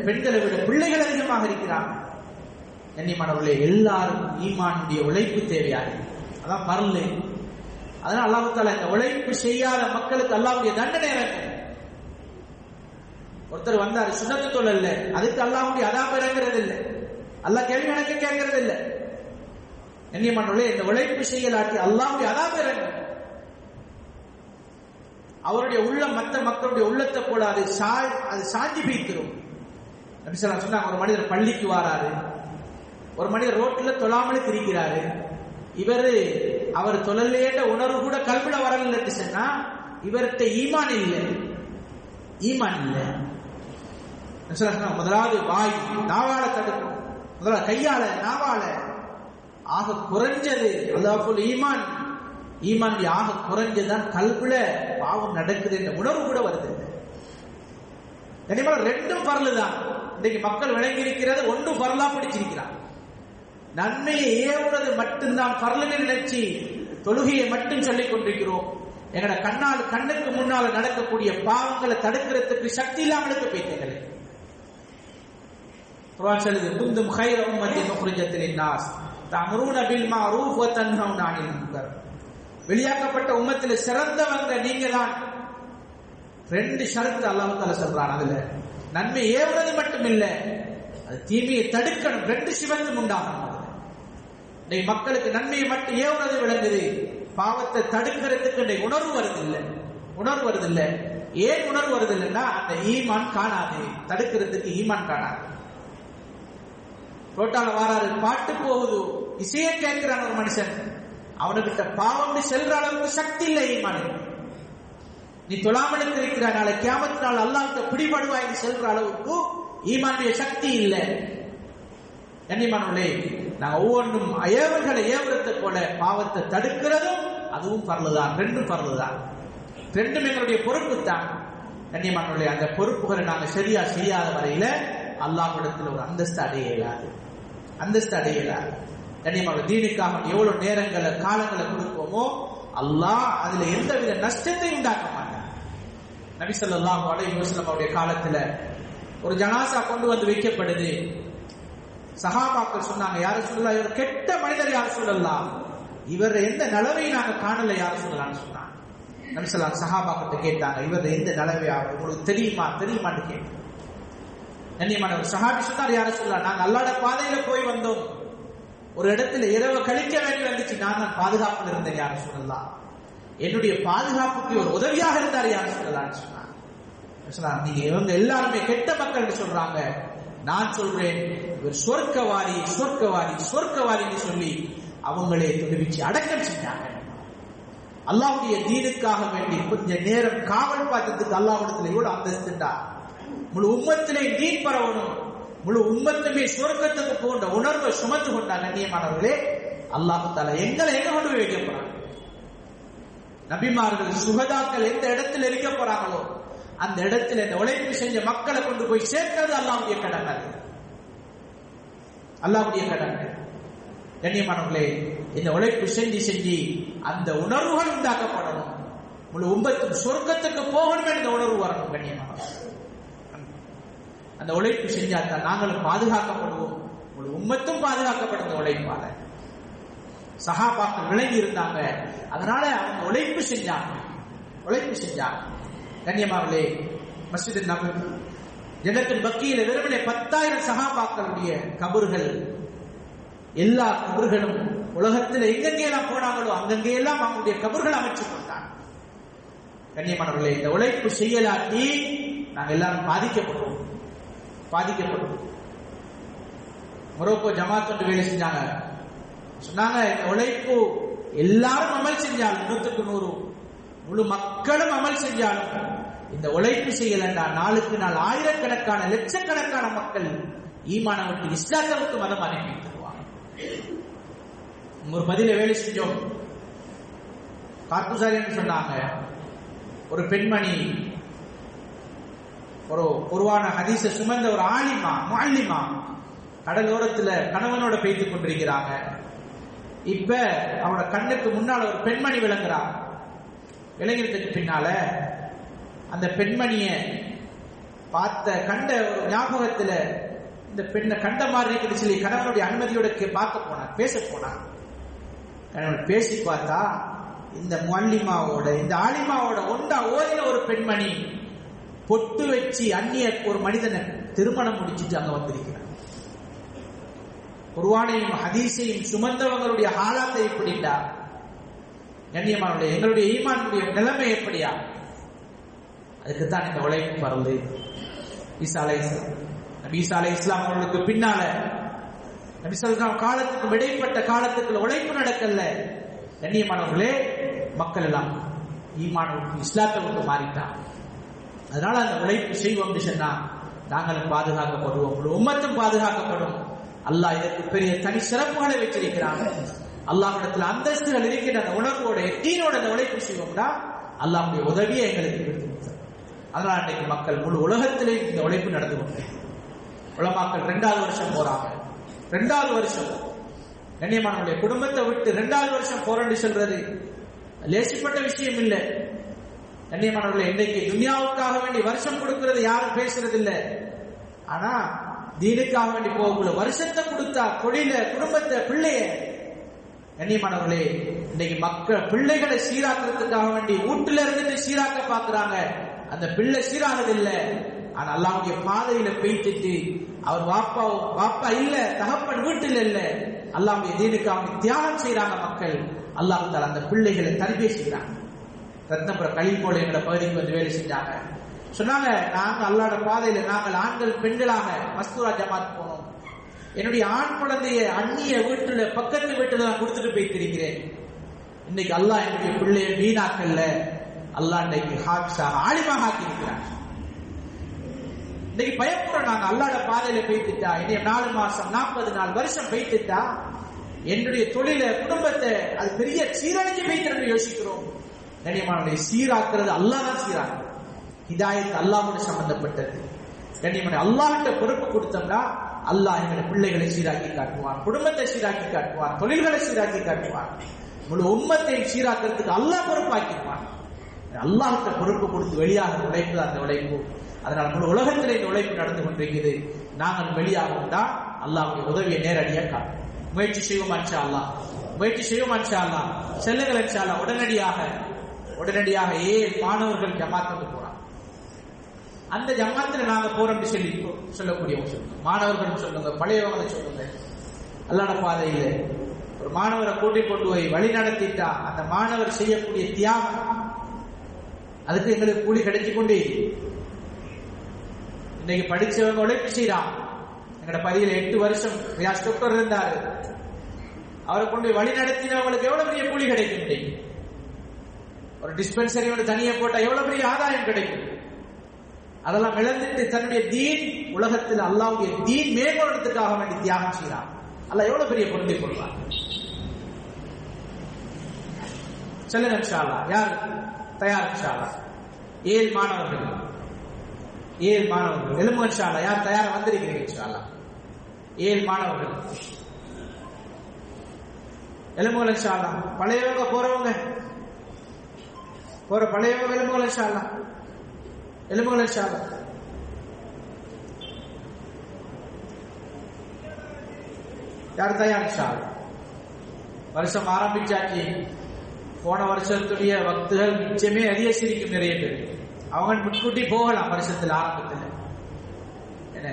பெண்களை விட பிள்ளைகள் அதிகமாக இருக்கிறார். கண்ணியமானவர்களே, எல்லாருக்கும் ஈமானுடைய உழைப்பு தேவையாக, அதான் பரல. அதனால அல்லாஹ் தஆலா இந்த உழைப்பு செய்யாத மக்களுக்கு அல்லாஹ்வுடைய தண்டனை இறக்கும். ஒருத்தர் வந்தாரு சுன்னத்து தொழல்ல, அதுக்கு அல்லாஹ்வுடைய அதாப் இறங்குறது இல்லை, அல்லாஹ் கேள்வி கணக்கு கேட்கறது இல்லை. கண்ணியமானவர்களே, இந்த உழைப்பு செய்யலாட்டி அல்லாஹ்வுடைய அதாப் இறங்கும். அவருடைய உள்ளம் மற்ற மக்களுடைய உள்ளத்தை போல அது சாஞ்சி பீத்திரும். நபி ஸல்லல்லாஹு அலைஹி வஸல்லம், ஒரு மனிதர் பள்ளிக்கு வாராரு, ஒரு மனிதர் ரோட்ல தொழாமலுக்கு இருக்கிறாரு. அவர் தொழலேன்ற உணர்வு கூட கல்வில வரல சொன்னா இவர்கிட்ட ஈமான் இல்லை, ஈமான் இல்லை. முதலாவது வாய் நாவால தடுக்கும், முதலாவது கையால நாவால. ஆக குறைஞ்சது அல்லாஹ்வுல் ஈமான், ஈமான் ஆக குறைஞ்சதுதான் கல்வில பாவம் நடக்குது என்ற உணர்வு கூட வருது. கண்டிப்பா ரெண்டும் பரலு தான். இன்னைக்கு மக்கள் விளங்கி இருக்கிறது, ஒன்று பரலா பிடிச்சிருக்கிறான். நன்மையை ஏவுறது மட்டும்தான் பரலுன்னு நினைச்சு தொழுகையை மட்டும் சொல்லிக் கொண்டிருக்கிறோம். எங்கட கண்ணுக்கு முன்னால நடக்கக்கூடிய பாவங்களை தடுக்கிறதுக்கு சக்தி இல்லாமலுக்கு போய்த்தீங்களே. குர்ஆன் சொல்லுது, குந்தும் கைர உம்மத்தின் உக்ரிஜத் லின்னாஸ் தஅமுரூன பில் மஅரூஃப் வ தன்ஹவுன அனில் முன்கர். வெளியாக்கப்பட்ட உம்மத்தில் சிறந்தவங்க நீங்க தான். 2 ஷரத்து அல்லாஹ் தஆலா சொல்றான். அதுல நன்மை ஏவுறது மட்டும் இல்ல, அது தீமையை தடுக்கணும். 2 சிவத்தும் உண்டாகணும். மக்களுக்கு நன்மையை மட்டும் ஏவுறது விளங்குது, பாவத்தை தடுக்கிறதுக்கு உணர்வு வருதில்லை. உணர்வு வருதில்லை. ஏன் உணர்வு வருதில்லைன்னா அந்த ஈமான் காணாது, தடுக்கிறதுக்கு ஈமான் காணாது. ரோட்டால வாராரு, பாட்டு போகுது, இசையை கேட்கிறான் ஒரு மனுஷன், அவனுக்கிட்ட பாவம் செல்ற அளவுக்கு சக்தி இல்லை ஈமான். நீ தொழாமலுக்கு இருக்கிற நாளை கியாமத் நாள் அல்லாஹ்ட்ட பிடிபடுவாய் செல்ற அளவுக்கு ஈமானுடைய சக்தி இல்லை. கண்ணியமானவர்களே, நாங்க ஒவ்வொன்றும் ஏவல்களை ஏவுறதை போல பாவத்தை தடுக்கிறதும் அதுவும் பரலுதான். 2ம் பரலுதான். 2ம் எங்களுடைய பொறுப்பு தான். கண்ணியமானவர்களே, அந்த பொறுப்புகளை நாங்க சரியா செய்யாத வரையில அல்லாஹ்விடத்தில் ஒரு அந்தஸ்து அடைய இயலாது, அந்தஸ்து அடைய இயலாது. கண்ணியமான தீனுக்காக எவ்வளவு நேரங்களை காலங்களை கொடுப்போமோ அல்லாஹ் அதுல எந்தவித நஷ்டத்தையும் உண்டாக்க மாட்டான். நபி ஸல்லல்லாஹு அலைஹி வஸல்லம் அவருடைய காலத்துல ஒரு ஜனாசா கொண்டு வந்து வைக்கப்படுது. சஹாபாக்கள் சொன்னாங்க, யார சொல்லலாம், இவர் கெட்ட மனிதர், யார சொல்லலாம், இவர் எந்த நிலவை நாங்க காணல, யார சொல்லலாம்னு சொன்னாங்க. நபி ஸல்லல்லாஹு சஹாபாக்கிட்ட கேட்டாங்க, இவர் எந்த நிலவை உங்களுக்கு தெரியுமான்னு கேட்டாங்க. கண்ணியமான ஒரு சஹாபி சொன்னார், யார சொல்லலாம், நாங்க அல்லாஹ்வுடைய பாதையில போய் வந்தோம், ஒரு இடத்துல இரவு கழிக்க வேண்டி வந்துச்சு, நான் பாதுகாப்புல இருந்தேன், யார சொல்லலாம், என்னுடைய பாதுகாப்புக்கு ஒரு உதவியாக இருந்தார், யார சொல்லலாம்னு சொன்னாங்க. நீங்க இவங்க எல்லாருமே கெட்ட மக்கள் சொல்றாங்க, நான் சொல்றேன் இவர் சொர்க்கவாதின்னு சொல்லி அவங்களே துணிவிச்சு அடக்கம் செஞ்சாங்க. அல்லாஹ்வுடைய தீனுக்காக வேண்டி கொஞ்ச நேரம் காவல் பார்த்ததுக்கு அல்லாஹ்விடத்தில் எவ்வளவு அந்தஸ்துண்டா. முழு உம்மத்திலே தீன் பரவணும், முழு உம்மத்துமே சொர்க்கத்துக்கு போன்ற உணர்வை சுமந்து கொண்டாங்க. கண்ணியமானவர்களே, அல்லாஹ் தஆலா எங்களை எங்க கொண்டு போய் வைக்க போறாங்க? நபிமார்கள் சுஹதாக்கள் எந்த இடத்துல இருக்க போறாங்களோ அந்த இடத்துல இந்த உழைப்பு செஞ்ச மக்களை கொண்டு போய் சேர்க்கிறது அல்லாஹ்வுடைய கடமை. அல்லாஹ்வுடைய கடமை. கண்ணியமானவர்களே, இந்த உழைப்பு செஞ்சு அந்த உணர்வுகள் உண்டாக்கப்படணும். முழு உம்மத்தும் சொர்க்கத்துக்கு போகணும் என்ற உணர்வு வரணும். கண்ணியமானவர்களே, அந்த உழைப்பு செஞ்சாதான் நாங்களும் பாதுகாக்கப்படுவோம், முழு உம்மத்தும் பாதுகாக்கப்படும் உழைப்பால. சஹாபாக்கள் விளங்கி இருந்தாங்க, அதனால அவங்க உழைப்பு செஞ்சாங்க. கண்ணியமானவர்களே, மஸ்ஜித் நபவி ஜன்னத்துல் பக்கீல வெறுமனே 10,000 சஹாபாக்களுடைய கபர்கள், எல்லா கபர்களும் உலகத்தில் எங்கெங்கெல்லாம் போனாங்களோ அங்கெங்கெல்லாம் அவங்களுடைய கபர்கள் அமைச்சு கொண்டாங்க. கண்ணியமானவர்களே, இந்த உழைப்பு செய்யலாட்டி நாங்கள் எல்லாரும் பாதிக்கப்படுவோம். மொரோக்கோ ஜமாத் ஒன்று வேலை செஞ்சாங்க. சொன்னாங்க, இந்த உழைப்பு எல்லாரும் அமல் செஞ்சாலும் 100க்கு 100 முழு மக்களும் அமல் செஞ்சாலும் இந்த உழைப்பு செய்யலண்டா நாளுக்கு நாள் ஆயிரக்கணக்கான லட்சக்கணக்கான மக்கள் ஈமான விட்டு இஸ்லாத்தை விட்டு மதம் அனுப்பி தருவாங்க. ஒரு பதில வேலை செஞ்சோம். கார்குசாரின்னு சொன்னாங்க, ஒரு பெண்மணி ஒரு குர்ஆன ஹதீஸ சுமந்த ஒரு முஅல்லிமா கடலோரத்துல கணவனோட பேசிக் கொண்டிருக்கிறாங்க. இப்ப அவனோட கண்ணுக்கு முன்னால ஒரு பெண்மணி விளங்கிறதுக்கு பின்னால அந்த பெண்மணிய கண்ட ஒரு ஞாபகத்துல இந்த பெண்ணை கண்ட மாதிரி இருக்குன்னு சொல்லி கணவனுடைய அனுமதியோட பேச போனான். கணவன் பேசி பார்த்தா இந்த முஅல்லிமாவோட இந்த ஆலிமாவோட ஒன்றா ஓதின ஒரு பெண்மணி பொட்டு வச்சு அந்நிய ஒரு மனிதனை திருமணம் முடிச்சுட்டு அங்க வந்திருக்கிறார். குர்ஆனையும் ஹதீஸையும் சுமந்தவங்களுடைய ஹாலாத்தை எப்படிண்டா? கண்ணியமானவர்களே, எங்களுடைய ஈமானுடைய நிலைமை எப்படியா? அதுக்குத்தான் இந்த உழைப்பு பரவுது. நபி ஈசா அலைஹிஸ்ஸலாம் அவர்களுக்கு பின்னால நபி ஸல்லல்லாஹு காலத்துக்கு இடைப்பட்ட காலத்துக்குள்ள உழைப்பு நடக்கல. கண்ணியமானவர்களே, மக்கள் எல்லாம் ஈமான் விட்டு இஸ்லாத்தை விட்டு மாறிட்டான். அதனால அந்த உழைப்பு செய்வோம் சொன்னா நாங்களும் பாதுகாக்கப்படுவோம், உம்மத்தும் பாதுகாக்கப்படும். அல்லாஹ் இதற்கு பெரிய தனி சிறப்புகளை வச்சிருக்கிறாங்க. அல்லாஹ்விடத்தில் அந்தஸ்துகள் இருக்கின்ற அந்த உணர்வோட எத்தீனோட அந்த உழைப்பு செய்வோம்னா அல்லாஹ்வுடைய உதவியை எங்களுக்கு கொடுத்து. அதனால இன்னைக்கு மக்கள் முழு உலகத்திலே இந்த உழைப்பு நடந்து கொண்டு உலமாக்கள் 2வது வருஷம் போறாங்க. 2வது வருஷம் கண்ணியமானவர்களுடைய குடும்பத்தை விட்டு 2வது வருஷம் போராடி சொல்றது லேசிப்பட்ட விஷயம் இல்லை. கண்ணியமானவர்களே, இன்றைக்கு துன்யாவுக்காக வேண்டி வருஷம் கொடுக்கிறது யாரும் பேசுறது இல்லை. ஆனா தீனுக்காக வேண்டி போகக்குள்ள வருஷத்தை கொடுத்தா தொழில குடும்பத்தை பிள்ளைய கண்ணியமானவர்களே, இன்னைக்கு மக்கள் பிள்ளைகளை சீராக்கிறதுக்காக வேண்டி வீட்டுல இருந்துட்டு சீராக்க பாக்குறாங்க. அந்த பிள்ளை சீரானது இல்லை. ஆனா அல்லாஹ்வுடைய பாதையில போயிட்டு அவர் வாப்பா இல்ல, தகப்பன் வீட்டில் இல்ல, அல்லாஹ்வுடைய தீனுக்கு அவங்க தியாகம் செய்யறாங்க மக்கள். அல்லாஹ் தஆலா அந்த பிள்ளைகளை தர்பியா செய்யறாங்க. ரத்னபுர கலீல் போல எங்களை பகுதிக்கு வந்து வேலை செஞ்சாங்க. சொன்னாங்க, நாங்க அல்லாஹ்வுடைய பாதையில நாங்கள் ஆண்கள் பெண்களாக மஸ்தூரா ஜமாத் போனோம். என்னுடைய ஆண் குழந்தைய அந்நிய வீட்டுல பக்கத்து வீட்டுல நான் கொடுத்துட்டு போய்த்திருக்கிறேன். இன்னைக்கு அல்லாஹ் என்னுடைய பிள்ளைய வீணாக்கல்ல, அல்லாஹ் இன்னைக்கு ஹாஃபிஸாக ஆலிமாக ஆக்கி இருக்கிறார். இன்னைக்கு பயப்படுறோம், நாங்க அல்லாஹ்வுடைய பாதையில போய்த்துட்டா இன்னைக்கு 4 மாசம் 40 நாள் வருஷம் போய்த்துட்டா என்னுடைய தொழில குடும்பத்தை அது பெரிய சீரழிஞ்சு போய்த்து யோசிக்கிறோம். கண்ணியமானவர்களை, சீராக்குறது அல்லாஹ் தான் சீராக்குறது. ஹிதாயத் அல்லாஹ்வோட சம்பந்தப்பட்டது. கண்ணியமான அல்லாஹ்கிட்ட பொறுப்பு கொடுத்தோம்னா அல்லாஹ் எங்களை பிள்ளைகளை சீராக்கி காட்டுவான், குடும்பத்தை சீராக்கி காட்டுவான், தொழில்களை சீராக்கி காட்டுவான், முழு உம்மத்தை சீராக்கிறதுக்கு அல்லாஹ் பொறுப்பாக்கிடுவான். அல்லாஹ்வுக்கு பொறுப்பு கொடுத்து வெளியாக உழைப்பு அந்த உழைப்பு. அதனால முழு உலகத்திலே இந்த உழைப்பு நடந்து கொண்டிருக்கிறது. நாங்கள் வெளியாகும்டா அல்லாஹ்வுடைய உதவியை நேரடியாக காணும். முயற்சி செய்வோம் இன்ஷா அல்லாஹ், முயற்சி செய்வோம் இன்ஷா அல்லாஹ். செல்லுங்கள் இன்ஷா அல்லாஹ். உடனடியாக மாணவர்கள் ஜமாத் வந்து போறாங்க. அந்த ஜமாத்துல நாங்க போறோம் சொல்லக்கூடியவங்க சொல்லுங்க, மாணவர்கள் சொல்லுங்க, பழையவங்க சொல்லுங்க. அல்லாஹ்வுடைய பாதையில ஒரு மாணவரை கூட்டிக் கொண்டு போய் வழி நடத்திட்டா அந்த மாணவர் செய்யக்கூடிய தியாகம், அதுக்கு எங்களுக்கு கூலி கிடைச்சு கொண்டே. இன்னைக்கு படிச்சவங்க உழைப்பு செய்யறான். எங்கட பகுதியில் 8 வருஷம் ரியாஸ் டாக்டர் இருந்தாரு. அவரை கொண்டு வழி நடத்தினவங்களுக்கு எவ்வளவு பெரிய கூலி கிடைக்கும். இன்னைக்கு ஒரு டிஸ்பென்சரி ஒன்று தனியா போட்டா எவ்வளவு பெரிய ஆதாயம் கிடைக்கும். அதெல்லாம் இழந்துட்டு தன்னுடைய தீன், உலகத்தில் அல்லாஹ்வுடைய தீன் மேம்படுறதுக்காக வேண்டி தியாகம் செய்யறான். அல்லாஹ் எவ்வளவு பெரிய பொருந்தி கொள்வான். சொல்லுங்க இன்ஷா அல்லாஹ். யார் தயார் இன்ஷா அல்லாஹ்? 7 மாணவர்கள் எழுமுக இன்ஷா அல்லாஹ். யார் தயாரா வந்திருக்கிறீங்க இன்ஷா அல்லாஹ்? 7 மாணவர்கள் எழுமுக இன்ஷா அல்லாஹ். பழையவங்க போறவங்க பழையவங்க எழுமுக இன்ஷா அல்லாஹ். எழுமுக இன்ஷா அல்லாஹ். யார் தயார் இன்ஷா அல்லாஹ்? வருஷம் ஆரம்பிச்சாச்சு. போன வருஷத்துடைய வக்துகள் நிச்சயமே அதிக சிரிக்கும் நிறைய பேர். அவங்க முன்கூட்டி போகலாம் வருஷத்துல ஆரம்பத்தில். என்ன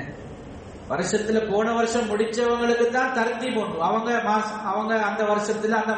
வருஷத்துல போன வருஷம் முடிச்சவங்களுக்கு தான் தருத்தி போடணும். அவங்க அந்த வருஷத்துல அந்த